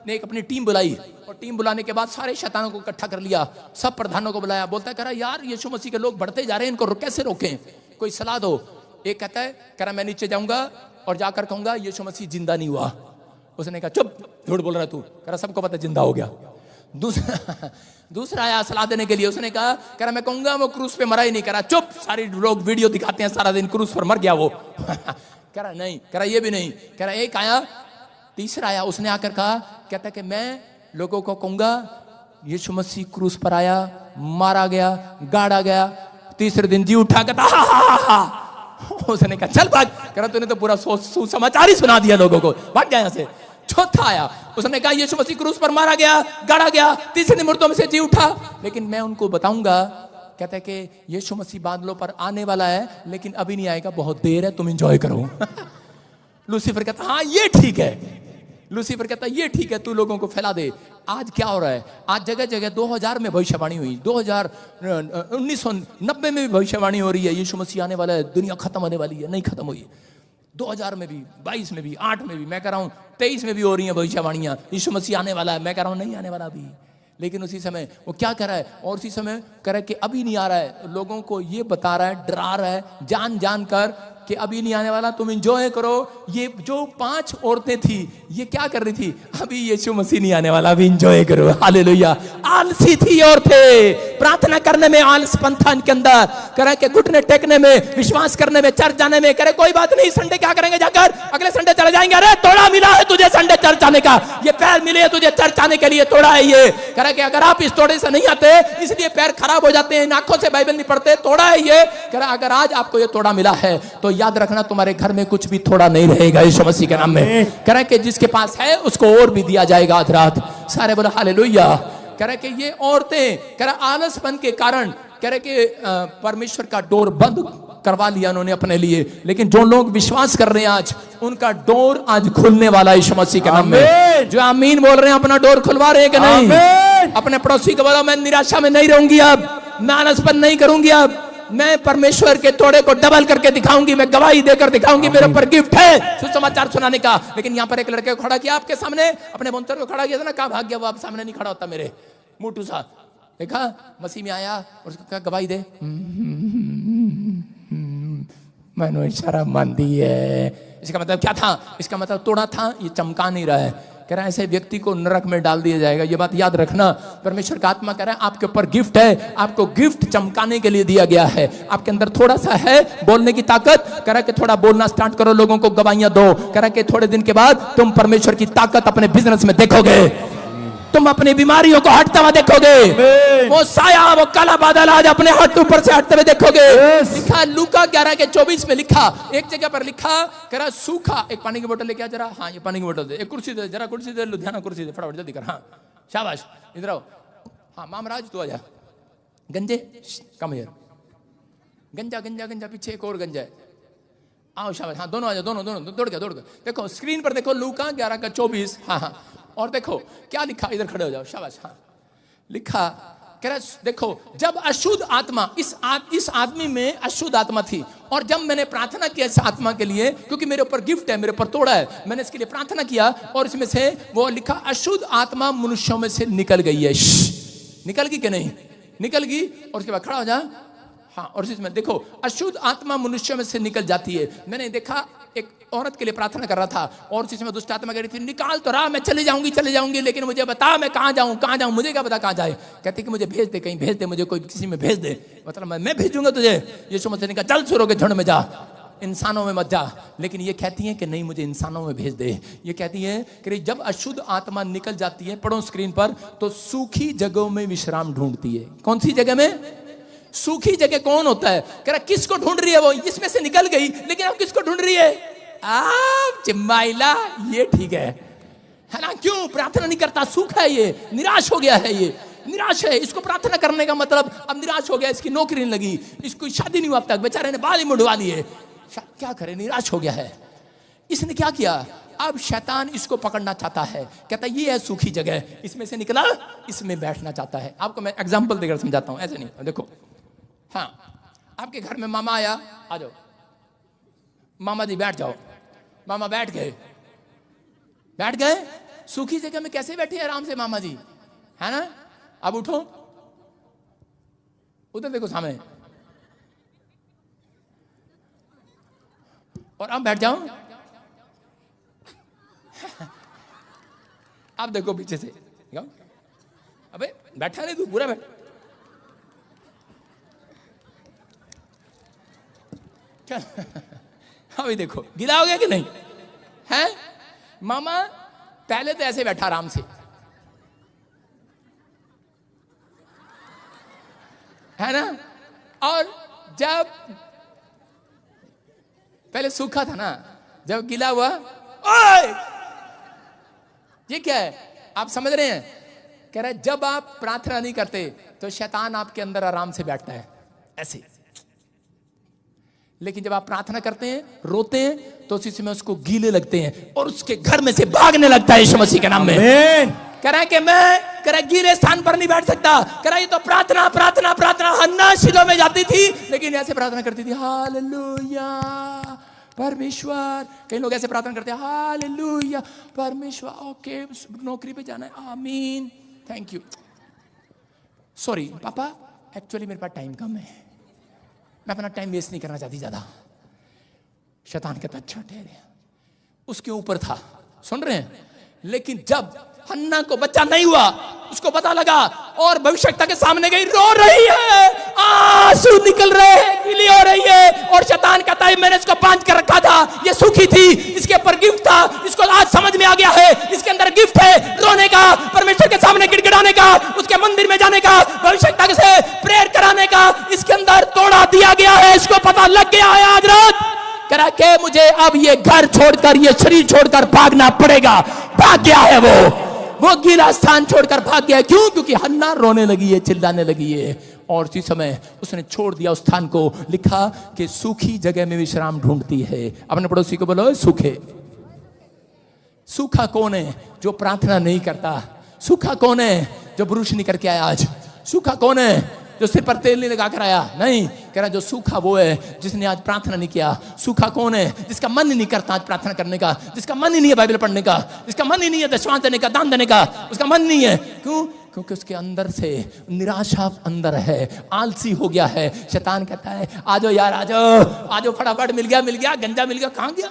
ने एक अपनी टीम बुलाई, और टीम बुलाने के बाद सारे शैतानों को इकट्ठा कर लिया, सब प्रधानों को बुलाया। बोलता है, कह रहा यार यीशु मसीह के लोग बढ़ते जा रहे हैं, इनको कैसे रोकें, कोई सलाह दो। एक कहता है, कह रहा मैं नीचे जाऊंगा और जाकर कहूंगा यीशु मसीह जिंदा नहीं हुआ। उसने कहा चुप, झूठ बोल रहा तू। कह रहा सबको पता जिंदा हो गया। दूसरा आया सलाह देने के लिए, उसने कहा, कह रहा मैं कहूंगा वो क्रूस पे मरा ही नहीं। कह रहा चुप, सारी लोग वीडियो दिखाते हैं सारा दिन क्रूस पर मर गया वो। कह रहा नहीं, कह रहा ये भी नहीं। कह रहा एक आया, तीसरा आया, उसने आकर कहा, कहता कि मैं लोगों को कहूंगा यीशु मसीह क्रूस पर आया, मारा गया, गाड़ा गया, तीसरे दिन जी उठा। कहता उसने कहा चल भाग। कह रहा तूने तो पूरा सुसमाचार ही सुना दिया लोगों को, भाग गया यहाँ से। चौथा आया, उसने कहा यीशु मसीह क्रूस पर मारा गया, गाड़ा गया, तीसरे दिन मुर्दों में से जी उठा, लेकिन मैं उनको बताऊंगा। कहता है कि यीशु मसीह बादलों पर आने वाला है, लेकिन अभी नहीं आएगा, बहुत देर है, तुम एंजॉय करो। लूसीफर कहता हाँ ये ठीक है, लूसीफर कहता है ये ठीक है, तू लोगों को फैला दे। आज क्या हो रहा है, आज जगह जगह 2000 में भविष्यवाणी हुई, 1990 में भी भविष्यवाणी हो रही है, यीशु मसीह आने वाला है, दुनिया खत्म होने वाली है, नहीं खत्म हुई। 2000 में भी, 22 में भी, 8 में भी, मैं कह रहा हूं 23 में भी हो रही है भविष्यवाणियां, यीशु मसीह आने वाला है, मैं कह रहा हूं नहीं आने वाला अभी। लेकिन उसी समय वो क्या कर रहा है, और उसी समय कह रहा है कि अभी नहीं आ रहा है, लोगों को ये बता रहा है, डरा रहा है जान जान कर कि अभी नहीं आने वाला, तुम एंजॉय करो। ये जो 5 औरतें थी ये क्या कर रही थी, अभी यीशु मसीह नहीं आने वाला, अभी एंजॉय करो। हालेलुया। आलसी थी औरतें, प्रार्थना करने में आलसपन था इनके अंदर, करे कि घुटने टेकने में, विश्वास करने में, चर्च जाने में, करे कोई बात नहीं, संडे क्या करेंगे जाकर, अगले संडे चले जाएंगे। अरे तोड़ा मिला है तुझे संडे चर्च आने का, ये पैर मिले है तुझे चर्च आने के लिए, तोड़ा है ये। करे कि अगर आप इस तोड़े से नहीं आते इसलिए पैर खराब हो जाते हैं, आंखों से बाइबल नहीं पढ़ते, तोड़ा है ये। करे अगर आज आपको ये तोड़ा मिला है तो याद रखना तुम्हारे घर में कुछ भी थोड़ा नहीं रहेगा यीशु मसीह के नाम में। करे कि जिसके पास है उसको और भी दिया जाएगा आज रात। सारे बोलो हालेलुया। करे कि ये औरतें करे आलसपन के कारण करे कि परमेश्वर का डोर बंद करवा लिया उन्होंने अपने लिए, लेकिन जो लोग विश्वास कर रहे हैं आज उनका डोर आज खुलने वाला है यीशु मसीह के नाम में। जो आमीन बोल रहे हैं अपना डोर खुलवा रहे हैं कि नहीं। अपने पड़ोसी को बोलो मैं निराशा में नहीं रहूंगी, अब मैं आलसपन नहीं करूंगी, अब मैं परमेश्वर के तोड़े को डबल करके दिखाऊंगी, मैं गवाही देकर दिखाऊंगी, मेरे ऊपर गिफ्ट है सुसमाचार सुनाने का। लेकिन यहाँ पर एक लड़के को खड़ा किया आपके सामने, अपने बोनसर को खड़ा किया था ना, कहाँ भाग गया वो, आप सामने नहीं खड़ा होता मेरे, मोटू सा देखा मसीह में आया और उसको कहा गवाही दे, मैंने इशारा मान दी है। इसका मतलब क्या था, इसका मतलब तोड़ा था, ये चमका नहीं रहा है। कह रहा है ऐसे व्यक्ति को नरक में डाल दिया जाएगा, ये बात याद रखना। परमेश्वर का आत्मा कह रहा है आपके ऊपर गिफ्ट है, आपको गिफ्ट चमकाने के लिए दिया गया है। आपके अंदर थोड़ा सा है बोलने की ताकत, कह रहा है कि थोड़ा बोलना स्टार्ट करो, लोगों को गवाहियां दो। कह रहा है कि थोड़े दिन के बाद तुम परमेश्वर की ताकत अपने बिजनेस में देखोगे, तुम अपनी बीमारियों को हटता हुआ देखोगे, वो साया वो काला बादल आज अपने हाथ ऊपर से हटते हुए देखोगे। लिखा लूका 11 के 24 में लिखा, एक जगह पर लिखा कह रहा सूखा, एक पानी की बोतल लेके आ जरा, हाँ ये पानी की बोतल दे, एक कुर्सी दे जरा, कुर्सी दे, लुधियाना कुर्सी दे, फटाफट जल्दी कर, हाँ शाबाश इधर आओ, हाँ मामराज तू आ जा, गंजे कम यार, गंजा गंजा गंजा, पीछे एक और गंजा है, आओ शाबाश, हाँ दोनों आ जाओ, दोनों दोनों दौड़ गया। देखो स्क्रीन पर देखो लूका 11 का 24, हाँ हाँ, और देखो क्या लिखा, इधर खड़े हो जाओ शाबाश, हाँ लिखा कह रहा देखो जब अशुद्ध आत्मा इस आदमी में अशुद्ध आत्मा थी, और जब मैंने प्रार्थना किया इस आत्मा के लिए, क्योंकि मेरे ऊपर गिफ्ट है, मेरे ऊपर तोड़ा है, मैंने इसके लिए प्रार्थना किया, और इसमें से वो लिखा अशुद्ध आत्मा मनुष्यों में से निकल गई है। निकल गई कि नहीं निकल गई, और उसके बाद खड़ा हो जा, हाँ, और इसमें देखो अशुद्ध आत्मा मनुष्य में से निकल जाती है। मैंने देखा एक औरत के लिए प्रार्थना कर रहा था, और उसी समय दुष्ट आत्मा कह रही थी निकाल तो रहा, मैं चली जाऊंगी, लेकिन मुझे बता मैं कहाँ जाऊं, मुझे क्या पता कहाँ जाए। कहती कि मुझे भेज दे, कहीं भेज दे, मुझे कोई किसी में भेज दे। मतलब मैं भेजूंगा तुझे। यीशु मसीह ने कहा चल सूरों के झुंड में जा, इंसानों में मत जा। लेकिन ये कहती है कि नहीं मुझे इंसानों में भेज दे। ये कहती है कि जब अशुद्ध आत्मा निकल जाती है, पढ़ो स्क्रीन पर, तो सूखी जगहों में विश्राम ढूंढती है। कौन सी जगह में? सूखी जगह कौन होता है? कह रहा किसको ढूंढ रही है वो? इसमें से निकल गई, लेकिन अब किसको ढूंढ रही है? आप चिम्बाइला, ये ठीक है ना? क्यों प्रार्थना नहीं करता? सूखा है ये, निराश हो गया है, ये निराश है। इसको प्रार्थना करने का मतलब अब निराश हो गया, इसकी नौकरी नहीं लगी, इसको शादी नहीं हुआ अब तक, बेचारे ने बाल ही मुंडवा लिए, क्या करे, निराश हो गया है। इसने क्या किया? अब शैतान इसको पकड़ना चाहता है, कहता ये है सूखी जगह, इसमें से निकला, इसमें बैठना चाहता है। आपको मैं एग्जांपल देकर समझाता हूं, ऐसे नहीं। देखो, हाँ, आपके घर में मामा आया, आ जाओ मामा जी, बैठ जाओ। मामा बैठ गए, सूखी जगह में कैसे बैठे आराम से मामा जी, है ना? अब उठो, उधर देखो सामने, और अब बैठ जाओ। अब देखो पीछे से, अबे बैठा नहीं तू, पूरा बैठ। अभी देखो गिला हो गया कि नहीं है? मामा पहले तो ऐसे बैठा आराम से, है ना? और जब पहले सूखा था ना, जब गीला हुआ, ओए ये क्या है? आप समझ रहे हैं? कह रहा है जब आप प्रार्थना नहीं करते तो शैतान आपके अंदर आराम से बैठता है ऐसे, लेकिन जब आप प्रार्थना करते हैं, रोते हैं, तो उसी समय उसको गीले लगते हैं और उसके घर में से भागने लगता है यीशु मसीह के नाम में। कह रहा है कि मैं, कह रहा है, गीले स्थान पर नहीं बैठ सकता। कह रहा है ये तो प्रार्थना प्रार्थना प्रार्थना। हन्ना शिलो में जाती थी, लेकिन ऐसे प्रार्थना करती थी, हालेलुया परमेश्वर। कई लोग ऐसे प्रार्थना करते हैं, हालेलुया परमेश्वर, ओके नौकरी पे जाना है, आमीन, थैंक यू, सॉरी पापा एक्चुअली मेरे पास टाइम कम है, मैं अपना टाइम वेस्ट नहीं करना चाहती ज्यादा। शैतान कहता अच्छा ठहरे, उसके ऊपर था, सुन रहे हैं। लेकिन जब हन्ना को बच्चा नहीं हुआ, उसको पता लगा और भविष्यवक्ता के सामने गई, रो रही है, आंसू निकल रहे हैं, गीली हो रही है। और शैतान कहता है मैंने इसको बांध कर रखा था, ये सुखी थी, इसके ऊपर गिफ्ट था, इसको आज समझ में आ गया है, इसके अंदर गिफ्ट है रोने का, परमेश्वर के सामने गिड़गिड़ाने का, उसके मंदिर में जाने का, भविष्यवक्ता से प्रेयर कराने का, इसके अंदर तोड़ा दिया गया है, इसको पता लग गया है आज रात। करा के मुझे अब ये घर छोड़कर, ये शरीर छोड़कर भागना पड़ेगा। भाग गया है वो गीला स्थान छोड़कर भाग गया। क्यों? क्योंकि हन्ना रोने लगी है, चिल्लाने लगी है, और उसी समय उसने छोड़ दिया उस स्थान को। लिखा कि सूखी जगह में विश्राम ढूंढती है। अपने पड़ोसी को बोलो सूखे। सूखा कौन है? जो प्रार्थना नहीं करता। सूखा कौन है? जो ब्रुश नहीं करके आया आज। सूखा कौन है? जो सिर पर तेल नहीं लगा कर आया। नहीं, कह रहा जो सूखा वो है जिसने आज प्रार्थना नहीं किया। सूखा कौन है? जिसका मन ही नहीं करता आज प्रार्थना करने का, जिसका मन ही नहीं है बाइबल पढ़ने का, जिसका मन ही नहीं है दशमांश देने का, दान देने का, उसका मन नहीं है। क्यों? क्योंकि उसके अंदर से निराशा अंदर है, आलसी हो गया है। शैतान कहता है आजो यार, आजो फटाफट, मिल गया गंजा मिल गया। कहां गया?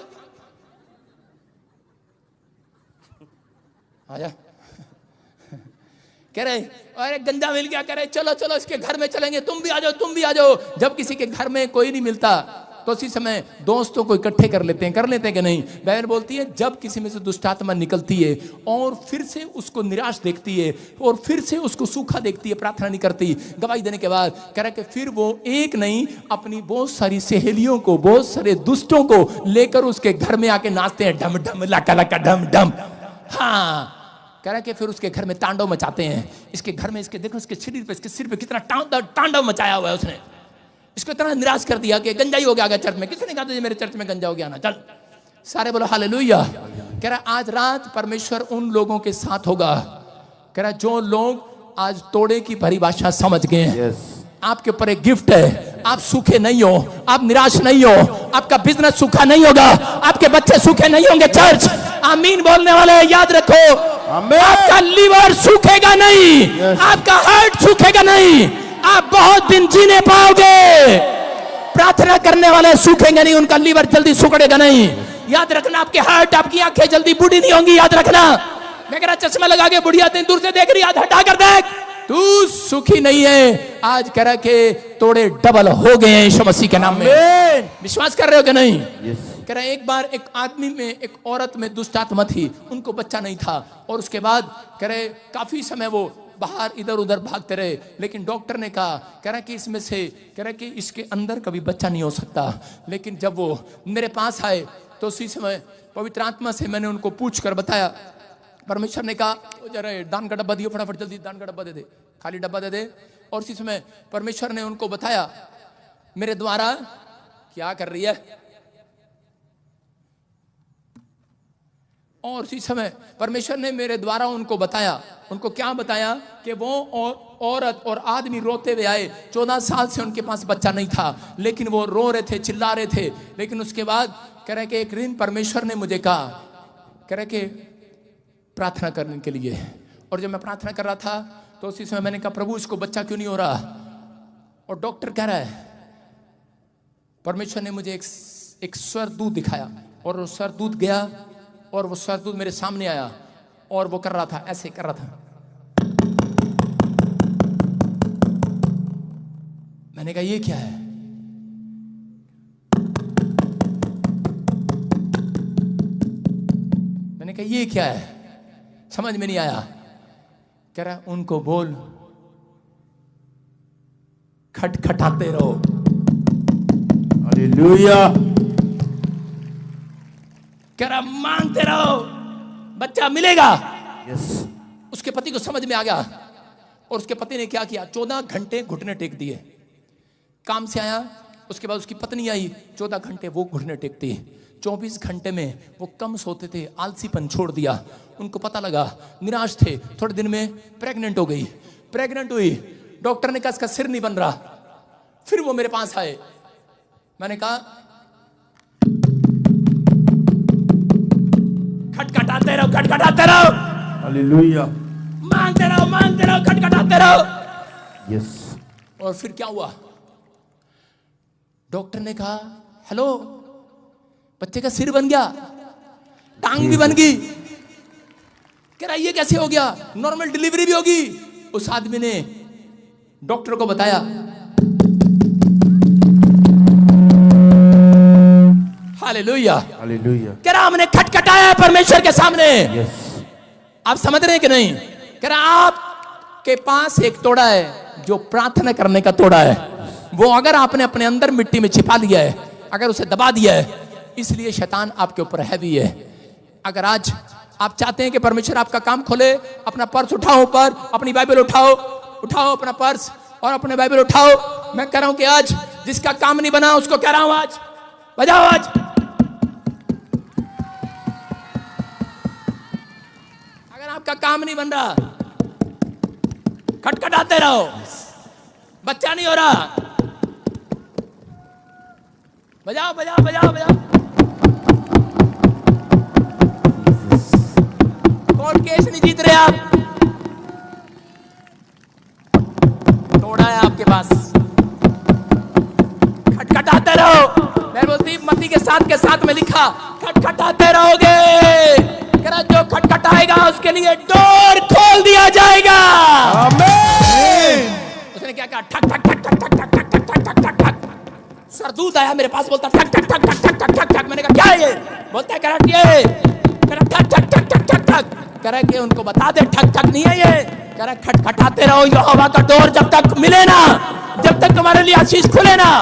आजा। कह रहे अरे गंजा मिल गया, कह रहे चलो चलो इसके घर में चलेंगे, तुम भी आ जाओ। जब किसी के घर में कोई नहीं मिलता तो उसी समय दोस्तों को इकट्ठे कर लेते हैं कि नहीं। बाइबल बोलती है जब किसी में से दुष्ट आत्मा निकलती है और फिर से उसको निराश देखती है और फिर से उसको सूखा देखती है, प्रार्थना नहीं करती, गवाही देने के बाद, कह रहा है कि फिर वो एक नहीं अपनी बहुत सारी सहेलियों को, बहुत सारे दुष्टों को लेकर उसके घर में आके नाचते हैं, ढम ढम लका लका ढम ढम। हाँ, कह रहा है कि फिर उसके घर में तांडव मचाते हैं। इसके घर में, इसके देखो, इसके शरीर पे, इसके सिर पे कितना तांडव मचाया हुआ है उसने। इसको इतना निराश कर दिया कि गंजा ही हो गया चर्च में। किसने कहा तुझे मेरे चर्च में गंजा हो गया ना, चल। सारे बोलो हालेलुया। कह रहा आज रात परमेश्वर उन लोगों के साथ होगा, कह रहा जो लोग आज तोड़े की परिभाषा समझ गए हैं। आपके ऊपर एक गिफ्ट है, आप सूखे नहीं हो, आप निराश नहीं हो, आपका बिजनेस सूखा नहीं होगा, आपके बच्चे सूखे नहीं होंगे। चर्च आमीन बोलने वाले याद रखो, आपका लीवर सूखेगा नहीं, आपका हार्ट सूखेगा नहीं, आप बहुत दिन जीने पाओगे। प्रार्थना करने वाले सूखेंगे नहीं, उनका लीवर जल्दी सुखड़ेगा नहीं। याद रखना, आपके हार्ट, आपकी आंखें जल्दी बूढ़ी नहीं होंगी। याद रखना। मैं कह रहा चश्मा लगा के बुढ़िया दूर से देख रही, हाथ हटा कर देख, तू सुखी नहीं है। आज कह रहा के तोड़े डबल हो गए हैं यीशु मसीह के नाम में। विश्वास कर रहे हो कि नहीं? कह रहा एक बार एक आदमी में, एक औरत में दुष्ट आत्मा थी, उनको बच्चा नहीं था, और उसके बाद कह रहे काफी समय वो बाहर इधर उधर भागते रहे, लेकिन डॉक्टर ने कहा, कह रहा कि इसमें से, कह रहा कि इसके अंदर कभी बच्चा नहीं हो सकता। लेकिन जब वो मेरे पास आए तो उसी समय पवित्र आत्मा से मैंने उनको पूछ कर बताया। परमेश्वर ने कहा जरा दान का डब्बा दियो, फटाफट जल्दी दान का डब्बा दे दे, खाली डब्बा दे दे। और उसी समय परमेश्वर ने उनको बताया मेरे द्वारा क्या कर रही है। और उसी समय परमेश्वर ने मेरे द्वारा उनको बताया। उनको क्या बताया? कि वो औरत और आदमी रोते हुए आए। 14 साल से उनके पास बच्चा नहीं था, लेकिन वो रो रहे थे, चिल्ला रहे थे। लेकिन उसके बाद कह रहे कि एक दिन परमेश्वर ने मुझे कहा, कह रहे कि प्रार्थना करने के लिए। और जब मैं प्रार्थना कर रहा था तो उसी समय मैंने कहा प्रभु इसको बच्चा क्यों नहीं हो रहा? और डॉक्टर कह रहा है, परमेश्वर ने मुझे एक स्वरदूत दिखाया, और वो स्वरदूत गया और वो स्वरदूत मेरे सामने आया और वो कर रहा था, ऐसे कर रहा था। मैंने कहा ये क्या है? मैंने कहा ये क्या है? समझ में नहीं आया। कह रहा उनको बोल खटखटाते रहो। हालेलुया। कह रहा मांगते रहो, बच्चा मिलेगा। यस। उसके पति को समझ में आ गया और उसके पति ने क्या किया? 14 घंटे घुटने टेक दिए। काम से आया, उसके बाद उसकी पत्नी आई, 14 घंटे वो घुटने टेकती, 24 घंटे में वो कम सोते थे, आलसीपन छोड़ दिया। उनको पता लगा, निराश थे, थोड़े दिन में प्रेग्नेंट हो गई। प्रेग्नेंट हुई, डॉक्टर ने कहा इसका सिर नहीं बन रहा। फिर वो मेरे पास आए, मैंने कहा खटखटाते रहो, खटखटाते रहो, हालेलुया, मांगते रहो, खटखटाते रहो। यस। और फिर क्या हुआ, डॉक्टर ने कहा हेलो, बच्चे का सिर बन गया, टांग भी बन गई। कह रहा ये कैसे हो गया, नॉर्मल डिलीवरी भी होगी। उस आदमी ने डॉक्टर को बताया, हालेलुया, हालेलुया, कह रहा हमने खटखटाया है परमेश्वर के सामने। यस। आप समझ रहे हैं कि नहीं? कह रहा आपके पास एक तोड़ा है जो प्रार्थना करने का तोड़ा है, वो अगर आपने अपने अंदर मिट्टी में छिपा लिया है, अगर उसे दबा दिया है, इसलिए शैतान आपके ऊपर हैवी है। अगर आज आप चाहते हैं कि परमेश्वर आपका काम खोले, अपना पर्स उठाओ, ऊपर अपनी बाइबल उठाओ, उठाओ अपना पर्स और अपने बाइबल उठाओ। मैं कह रहा हूं कि आज जिसका काम नहीं बना उसको कह रहा हूं आज बजाओ। आज अगर आपका काम नहीं बन रहा, खटखटाते रहो, बच्चा नहीं हो रहा, बजाओ बजाओ बजाओ बजाओ। कोर्ट केस नहीं जीत रहे आप, तोड़ा है आपके पास, खटखटाते रहो। मैं बोलती मत्ती के साथ में लिखा, खटखटाते रहोगे, जो खटखटाएगा उसके लिए डोर खोल दिया जाएगा। आमीन। उसने क्या कहा, ठक ठक ठक ठक ठक ठक ठक ठक ठक ठक ठक। सरदूत आया मेरे पास, बोलता ठक ठक ठक ठक ठक ठक ठक। मैंने कहा क्या ये, बोलता है कराटे, ठक ठक ठक ठक ठक ठक। कह रहा कि उनको बता दे ठक ठक नहीं है ये, कह रहा खटखटाते रहो, यहोवा का डोर जब तक मिले ना, जब तक तुम्हारे लिए आशीष खुले ना।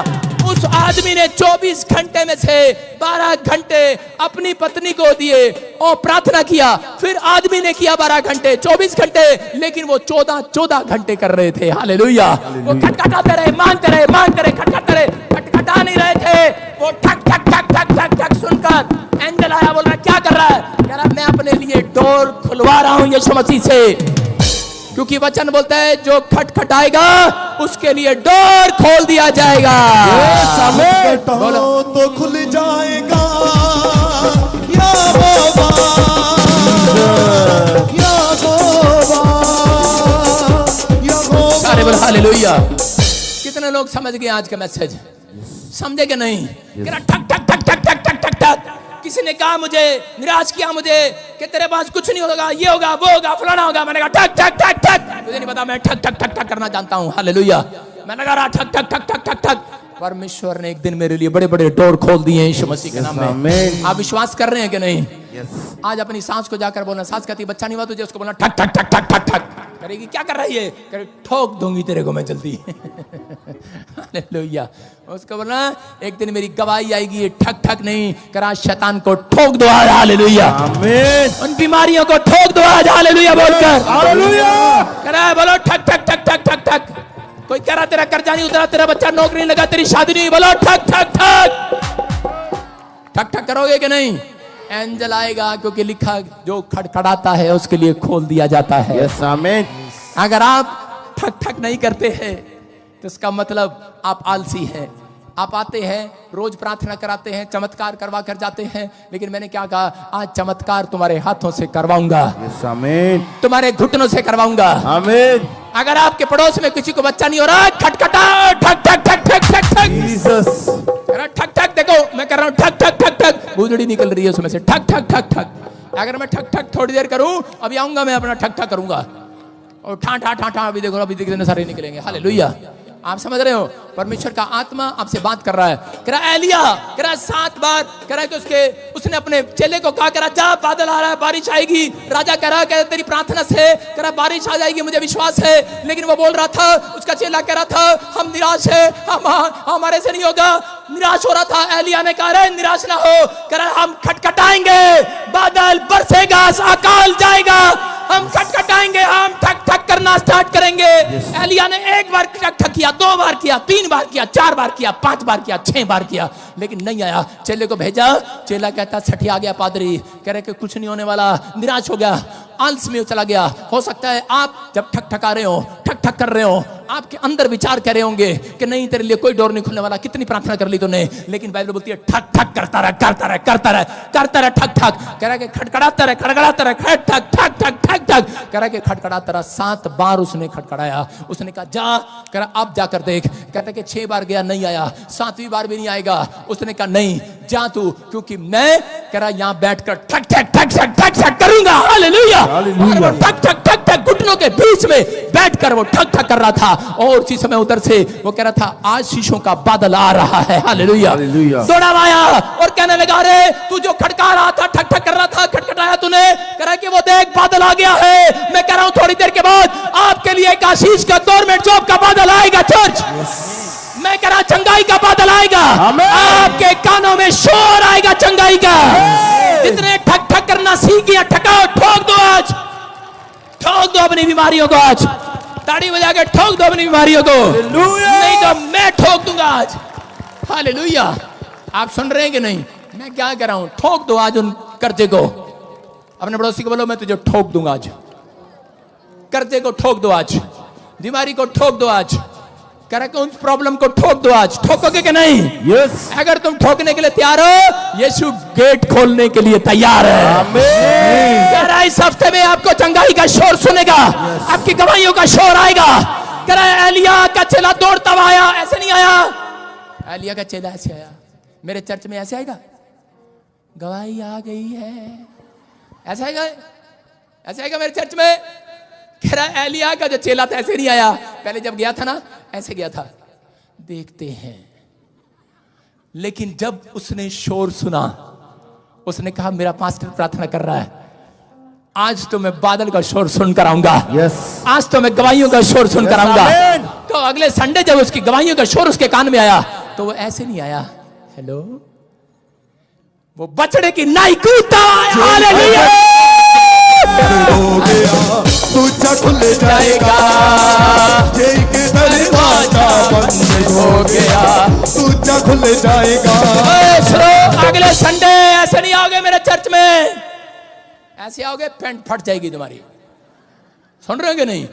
उस आदमी ने 24 घंटे में से 12 घंटे अपनी पत्नी को दिए और प्रार्थना किया। फिर आदमी ने किया 12 घंटे, 24 घंटे, लेकिन वो 14 घंटे कर रहे थे। हालेलुया। वो खटखटाते रहे, मांगते रहे, खटखटाते रहे, खटखटा नहीं रहे थे। वो ठक ठक ठक ठक ठक ठक सुनकर एंजल आया, बोल रहा क्या कर रहा है, कह रहा मैं अपने लिए डोर खुलवा रहा हूं यीशु मसीह से, क्योंकि वचन बोलता है जो खटखटाएगा उसके लिए डोर खोल दिया जाएगा। बोलो तो खुल जाएगा, यहोवा, यहोवा, यहोवा। सारे बोल हालेलुया। कितने लोग समझ गए आज का मैसेज, समझे कि नहीं? ठक ठक ठक ठक ठक ठक ठक ठक। किसी ने कहा मुझे, निराश किया मुझे कि तेरे पास कुछ नहीं होगा, ये होगा, वो होगा, फलाना होगा। मैंने कहा ठक ठक ठक ठक, मुझे नहीं पता, मैं ठक ठक ठक ठक करना जानता हूं। हालेलुया। मैं लगा रहा ठक ठक ठक ठक ठक ठक। परमेश्वर ने एक दिन मेरे लिए बड़े बड़े डोर खोल दिए यीशु मसीह के नाम में। आप विश्वास कर रहे हैं कि नहीं? आज अपनी सास को जाकर बोलना, सास कहती बच्चा नहीं हुआ तुझे, उसको बोलना ठक ठक ठक ठक ठक ठक। करेगी क्या कर रही है, करे ठोक दूंगी तेरे को मैं जल्दी। हालेलुया। उसको बोलना एक दिन मेरी गवाही आएगी, ठक ठक नहीं करा, शैतान को ठोक दो। हालेलुया। आमीन। उन बीमारियों को ठोक दो आज, हालेलुया बोलकर। हालेलुया। करा बोलो ठक ठक ठक ठक ठक ठक। कोई कह रहा तेरा कर्जा नहीं उतरा, तेरा बच्चा नौकरी नहीं लगा, तेरी शादी नहीं, बोलो ठक ठक ठक। ठक ठक करोगे कि नहीं? एंजल आएगा, क्योंकि लिखा जो खड़खड़ाता है उसके लिए खोल दिया जाता है। यस, आमीन। अगर आप ठक ठक नहीं करते हैं तो इसका मतलब आप आलसी हैं। आप आते हैं, रोज प्रार्थना कराते हैं, चमत्कार करवा कर जाते हैं, लेकिन मैंने क्या कहा, आज चमत्कार तुम्हारे हाथों से करवाऊंगा। यस, आमीन। तुम्हारे घुटनों से करवाऊंगा। आमीन। अगर आपके पड़ोस में किसी को बच्चा नहीं हो रहा, खटखटाओ, ठक ठक ठक ठक ठक ठक। जीसस। ठक ठक, देखो मैं कर रहा हूं ठक ठक ठक ठक, भूजड़ी निकल रही है उसमें से, ठक ठक ठक ठक। अगर मैं ठक ठक थोड़ी देर करूं, अभी आऊंगा मैं अपना ठक ठक करूंगा, और ठा ठा ठा ठा, अभी देखो, अभी कितने सारे निकलेंगे। हालेलुया। आप समझ रहे हो? परमेश्वर का आत्मा आपसे बात कर रहा है। कह रहा एलिया, कह रहा 7 बार, कह रहा कि उसने अपने चेले को कहा, कह रहा जा बादल आ रहा है, बारिश आएगी। राजा कह रहा है तेरी प्रार्थना से, कह रहा बारिश आ जाएगी, मुझे विश्वास है। लेकिन वो बोल रहा था, उसका चेला कह रहा था हम निराश है, हमारे से नहीं होगा, निराश हो रहा था। एलिया ने कहा निराश ना हो, कह रहा हम खटखटाएंगे, बादल बरसेगा, अकाल जाएगा, हम खटखटाएंगे, हम ठक ठक करना स्टार्ट करेंगे। एलिया ने एक बार ठक ठक किया, 2 बार किया, 3 बार किया, 4 बार किया, 5 बार किया, 6 बार किया, लेकिन नहीं आया। चेले को भेजा, चेला कहता सठिया गया पादरी, कह रहे कि कुछ नहीं होने वाला, निराश हो गया, आलस में चला गया। हो सकता है आप जब ठक ठका रहे हो, ठक ठक कर रहे हो, आपके अंदर विचार कर रहे होंगे कि नहीं तेरे लिए कोई डोर नहीं खुलने वाला, कितनी प्रार्थना कर ली तूने, लेकिन बाइबल बोलती है ठक ठक करता रहा, करता रहा, करता रहा, करता रहा, ठक ठक। कह रहा है कि खटखड़ाता रहा, खटखड़ाता रहा, ठक ठक ठक ठक ठक ठक। कह रहा है कि खटखड़ाता रहा, 7 बार उसने खटखड़ाया। उसने कहा जा, कह रहा अब जाकर देख। कहता है कि 6 बार गया, नहीं आया, 7वीं बार भी नहीं आएगा। उसने कहा नहीं जा तू, क्योंकि मैं कह रहा यहां बैठकर ठक ठक ठक ठक ठक ठक करूंगा। हालेलुया। और वो ठक ठक ठक ठक घुटनों के बीच में बैठकर वो ठक ठक कर रहा था। और उसी समय उधर से वो कह रहा था आज शीशों का बादल आ रहा है। हालेलुया। दौड़ा आया और कहने लगा रे तू जो खटका रहा था, ठक ठक कर रहा था, खटखटाया तूने, कह रहा कि वो देख बादल आ गया है। मैं कह रहा हूं थोड़ी देर के बाद आपके लिए एक आशीष का, गवर्नमेंट जॉब का बादल आएगा चर्च। मैं कह रहा चंगाई का बादल आएगा, आपके कानों में शोर आएगा चंगाई का। जितने ठक ठक करना सीख गया, ठकाओ, ठोक दो आज, ठोक दो अपनी बीमारियों को आज, ताड़ी बजा के ठोक दो अपनी बीमारियों को, नहीं तो मैं ठोक दूंगा आज। हालेलुया। आप सुन रहे हैं कि नहीं? मैं क्या कह रहा हूं? ठोक दो आज उन कर्जे को। अपने पड़ोसी को बोलो मैं तुझे ठोक दूंगा आज, कर्जे को ठोक दो आज, बीमारी को ठोक दो आज, कह रहा उस प्रॉब्लम को ठोक दो आज। ठोकोगे कि नहीं? यस। अगर तुम ठोकने के लिए तैयार हो, यीशु गेट खोलने के लिए तैयार है। आमीन। कह रहा है इस हफ्ते में आपको चंगाई का शोर सुनेगा, आपकी गवाहियों का शोर आएगा। कह रहा है एलिया का चेला दौड़ता हुआ आया, ऐसे नहीं आया। एलिया का चेला ऐसे आया, मेरे चर्च में ऐसे आएगा, गवाही आ गई है, ऐसा आएगा, ऐसे आएगा मेरे चर्च में। कह रहा है एलिया का जो चेला था ऐसे नहीं आया, पहले जब गया था ना ऐसे गया था, देखते हैं। लेकिन जब उसने शोर सुना, उसने कहा मेरा पास्टर प्रार्थना कर रहा है, आज तो मैं बादल का शोर सुनकर आऊंगा। यस। आज तो मैं गवाहियों का शोर सुनकर आऊंगा। तो अगले संडे जब उसकी गवाहियों का शोर उसके कान में आया, तो वो ऐसे नहीं आया, हेलो, वो बछड़े की नाई कूदता आया। हालेलुया। हो गया तुझा खुल जाएगा, जय के दरवाजा बंद हो गया, तुझा खुल जाएगा। अगले संडे ऐसे नहीं आओगे मेरे चर्च में, ऐसे आओगे पैंट फट जाएगी तुम्हारी। सुन रहे हो कि नहीं?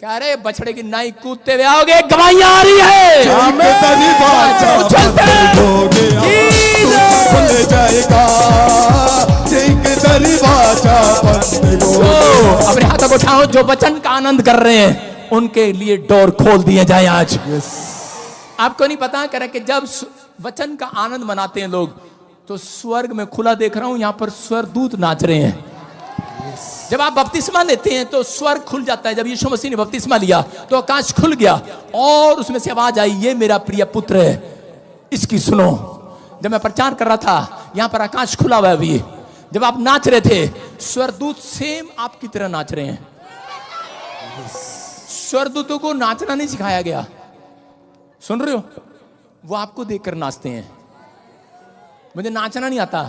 कह रहे बछड़े की नाई कूदते हुए आओगे, गवाहियां आ रही है। खुल जाएगा, दरवाजा बंद हो। अपने हाथों को उठाओ, जो वचन का आनंद कर रहे हैं उनके लिए डोर खोल दिए जाए आज। आपको नहीं पता करे कि जब वचन का आनंद मनाते हैं लोग, तो स्वर्ग में खुला देख रहा हूं, यहां पर स्वर्गदूत नाच रहे हैं। जब आप बपतिस्मा लेते हैं तो स्वर्ग खुल जाता है। जब यीशु मसीह ने बपतिस्मा लिया तो आकाश खुल गया और उसमें से आवाज आई, ये मेरा प्रिय पुत्र है, इसकी सुनो। जब मैं प्रचार कर रहा था, यहां पर आकाश खुला हुआ है। अभी जब आप नाच रहे थे, स्वर्गदूत सेम आपकी तरह नाच रहे हैं। स्वर्गदूतों को नाचना नहीं सिखाया गया, सुन रहे हो? वो आपको देखकर नाचते हैं। मुझे नाचना नहीं आता,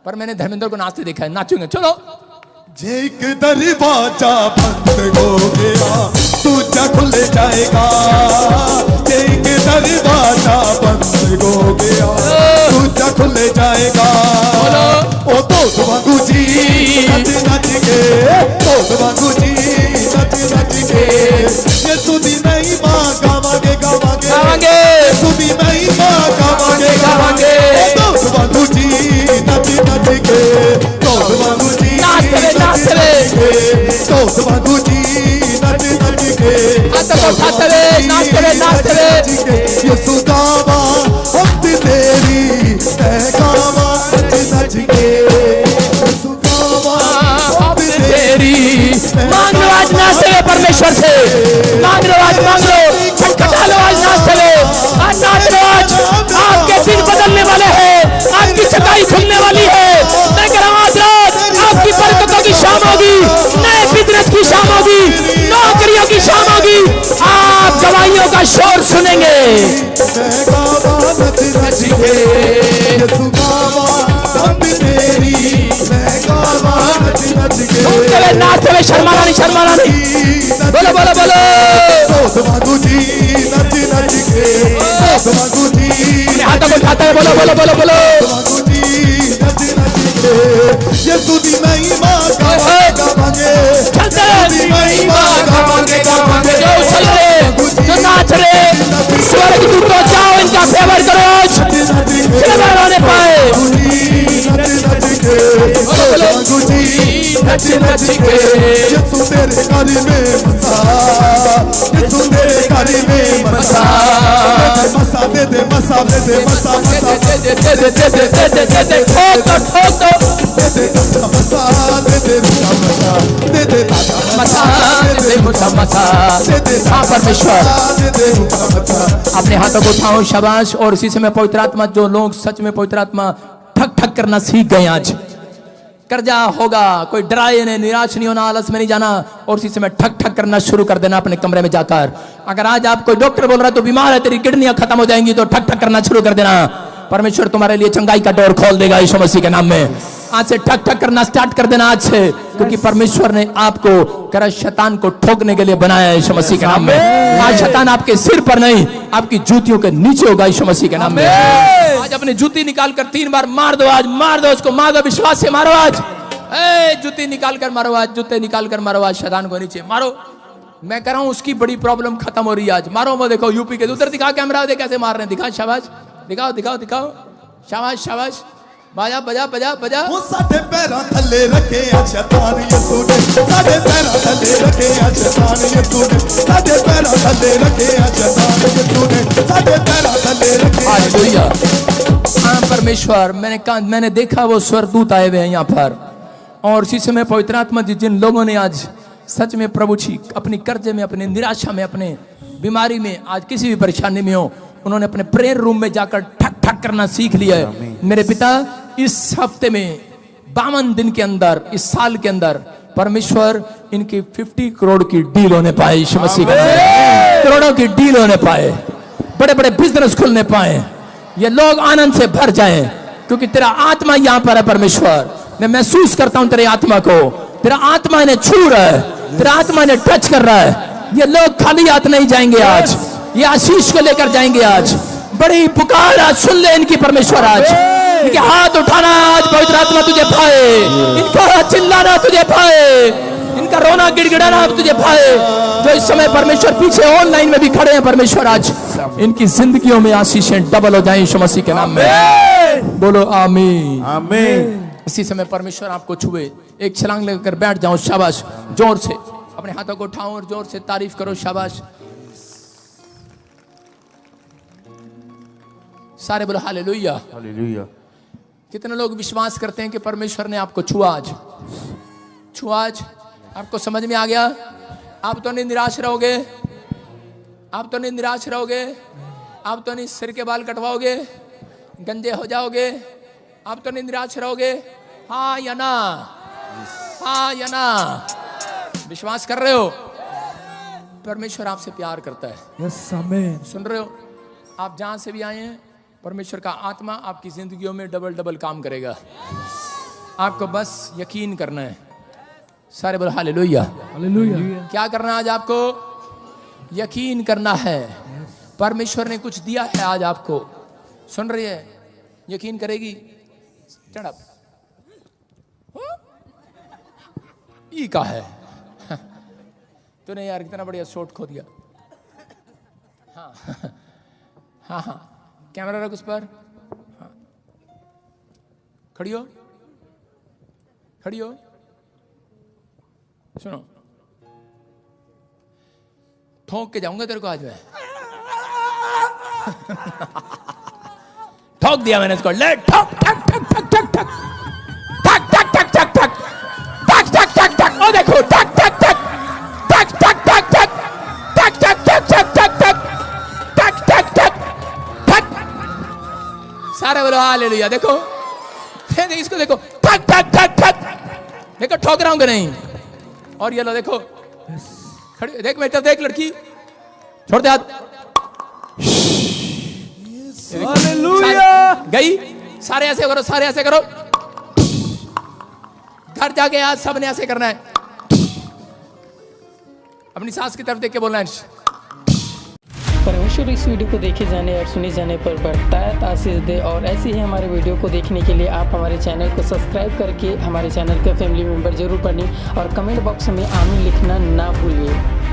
पर मैंने धर्मेंद्र को नाचते देखा है, नाचूंगे। चलो। एक दरवाजा बंद हो गया, तुझा खुल जाएगा, एक दरवाजा बंद हो गया, तुझा खुल जाएगा। ओ तो वांगू जी नच नच के, तो वांगू जी नच नच के, यीशु दी नहीं मां गावांगे गावांगे गावांगे, यीशु दी नहीं मां गावांगे गावांगे। तो वांगू जी नच नच के, तो वांगू जी तो वांगू जी नच नच के, यीशु गावा हम तेरी गावा नच नच के, यीशु गावा हम तेरी। मांग लो आज, नाचते हुए परमेश्वर से मांग लो आज, मांग लो, खटखटा लो आज, नाचते हुए आज, नाच लो आज। आपके दिन बदलने वाले हैं, आपकी चटाई खुलने वाली है। मैं कह रहा हूं आज रात आपकी बरकतों की शाम होगी, नए बिजनेस की शाम होगी, नौकरियों की शाम होगी। आप गवाहियों का शोर सुनेंगे। नाचते हुए शर्मा बोलो बोलो बोलो दोस्त मांगू जी नच नच के दोस्त मांगू जी हाथों को उठाता है बोलो बोलो बोलो बोलो मांगू जी नच नच के यीशु दी महिमा गावांगे चलते दी महिमा गावांगे जो उछल रहे जो नाच रहे स्वर्ग दूतों जाओ इनका फेवर करो आज सिनेमा रोने पाए मांगू जी नच नच के यीशु तेरे घर में मसा यीशु तेरे घर में मसा मसा दे दे मसा दे दे मसा मसा दे ठोक दो दे दे मसा दे दे मसा दे दे मसा दे मसा दे दे हाँ परमेश्वर दे दे मसा अपने हाथों को उठाओ शाबाश। और इसी समय पवित्र आत्मा जो लोग सच में पवित्र आत्मा ठक ठक करना सीख गए आज कर्जा होगा कोई डराए नहीं निराश नहीं होना आलस में नहीं जाना और इसी समय ठक ठक करना शुरू कर देना अपने कमरे में जाकर। अगर आज आप कोई डॉक्टर बोल रहा है तो बीमार है तेरी किडनियां खत्म हो जाएंगी तो ठक ठक करना शुरू कर देना। परमेश्वर तुम्हारे लिए चंगाई का डोर खोल देगा यीशु मसीह के नाम में। आज से ठक ठक करना स्टार्ट कर देना आज से क्योंकि परमेश्वर ने आपको करा शैतान को ठोकने के लिए बनाया है यीशु मसीह के नाम में। आज शैतान आपके सिर पर नहीं आपकी जूतियों के नीचे होगा यीशु मसीह के नाम में। आज अपनी जूती निकाल कर 3 बार मार दो आज मार दो उसको मार दो विश्वास से मारो आज जूती निकाल कर मारो आज जूते निकाल कर मारो आज शैतान को नीचे मारो। मैं कह रहा हूं उसकी बड़ी प्रॉब्लम खत्म हो रही है आज मारो। वो देखो यूपी के उधर दिखा कैमरा दे कैसे मार रहे हैं दिखा शाबाश दिखाओ दिखाओ दिखाओ शाबाश शाबाश बजा बजा बजा बजा। वो साडे पैरां थल्ले रखे आ शैतान यीशु ने साडे पैरां थल्ले रखे आ शैतान यीशु ने साडे पैरां थल्ले रखे आ शैतान यीशु ने साडे पैरां थल्ले रखे हालेलुया। हाँ परमेश्वर मैंने देखा वो स्वर्गदूत आए हुए हैं यहाँ पर और इसी समय पवित्र आत्मा जी जिन लोगों ने आज सच में प्रभु जी अपनी कर्जे में अपनी निराशा में अपने बीमारी में आज किसी भी परेशानी में हो उन्होंने अपने प्रेयर रूम में जाकर ठक ठक करना सीख लिया है। मेरे पिता इस हफ्ते में 52 दिन के अंदर इस साल के अंदर परमेश्वर इनकी 50 करोड़ की डील होने पाए यीशु मसीह करोड़ों की डील होने पाए बड़े बड़े बिजनेस खुलने पाए ये लोग आनंद से भर जाएं क्योंकि तेरा आत्मा यहाँ पर है परमेश्वर। मैं महसूस करता हूं तेरे आत्मा को तेरा आत्मा इन्हें छू रहा है तेरा आत्मा इन्हें टच कर रहा है। ये लोग खाली हाथ नहीं जाएंगे आज ये आशीष को लेकर जाएंगे आज बड़ी पुकार आज सुन ले इनकी परमेश्वर आज इनके हाथ उठाना आज पवित्र आत्मा तुझे पाए इनका चिल्लाना तुझे पाए इनका रोना गिड़गिड़ाना तुझे पाए जो इस समय परमेश्वर पीछे ऑनलाइन में भी खड़े हैं परमेश्वर आज इनकी जिंदगियों में आशीषें डबल हो जाएं यीशु मसीह के नाम में बोलो आमीन आमीन। इसी समय परमेश्वर आपको छुए एक छलांग लेकर बैठ जाओ शाबाश जोर से अपने हाथों को उठाओ और जोर से तारीफ करो शाबाश सारे बोलो हालेलुया हालेलुया। कितने लोग विश्वास करते हैं कि परमेश्वर ने आपको छुआ आज आपको समझ में आ गया। आप तो नहीं निराश रहोगे आप तो नहीं निराश रहोगे आप तो नहीं सिर के बाल कटवाओगे गंजे हो जाओगे आप तो नहीं निराश रहोगे हाँ या ना विश्वास कर रहे हो परमेश्वर आपसे प्यार करता है सुन रहे हो आप जहां से भी आए हैं परमेश्वर का आत्मा आपकी जिंदगियों में डबल डबल काम करेगा आपको बस यकीन करना है सारे बोलो हालेलुया हालेलुया। क्या करना है आज आपको यकीन करना है परमेश्वर ने कुछ दिया है आज आपको सुन रही है यकीन करेगी चढ़ ई का है तूने यार कितना बढ़िया शॉट खो दिया हाँ हाँ हाँ कैमरा रख उस पर हाँ खड़ी हो सुनो ठोक के जाऊंगा तेरे को आज मैं ठोक दिया मैंने इसको ले ठोक ठक ठक ठक ठक ठक ठक ठक ठक ठक ठक ठक ठक ठक ठक ओ देखो ठक ठक ठक ठक ठक ठक ठक ठक ठक ठक ठक ठक ठक ठक ठक ठक सारे बोलो हालेलुया। देखो इसको देखो ठक ठक ठक ठक देखो ठोक रहा हूं कि नहीं और ये लो देखो खड़ी देख बेटा देख लड़की छोड़ दे हाथ हालेलुया गई सारे ऐसे करो घर जाके आज सबने ऐसे करना है अपनी सास की तरफ देख के बोलना है, परमेश्वर इस वीडियो को देखे जाने और सुने जाने पर बढ़तायत आशीष दे। और ऐसे ही हमारे वीडियो को देखने के लिए आप हमारे चैनल को सब्सक्राइब करके हमारे चैनल के फैमिली मेंबर जरूर बनिए और कमेंट बॉक्स में आमीन लिखना ना भूलिए।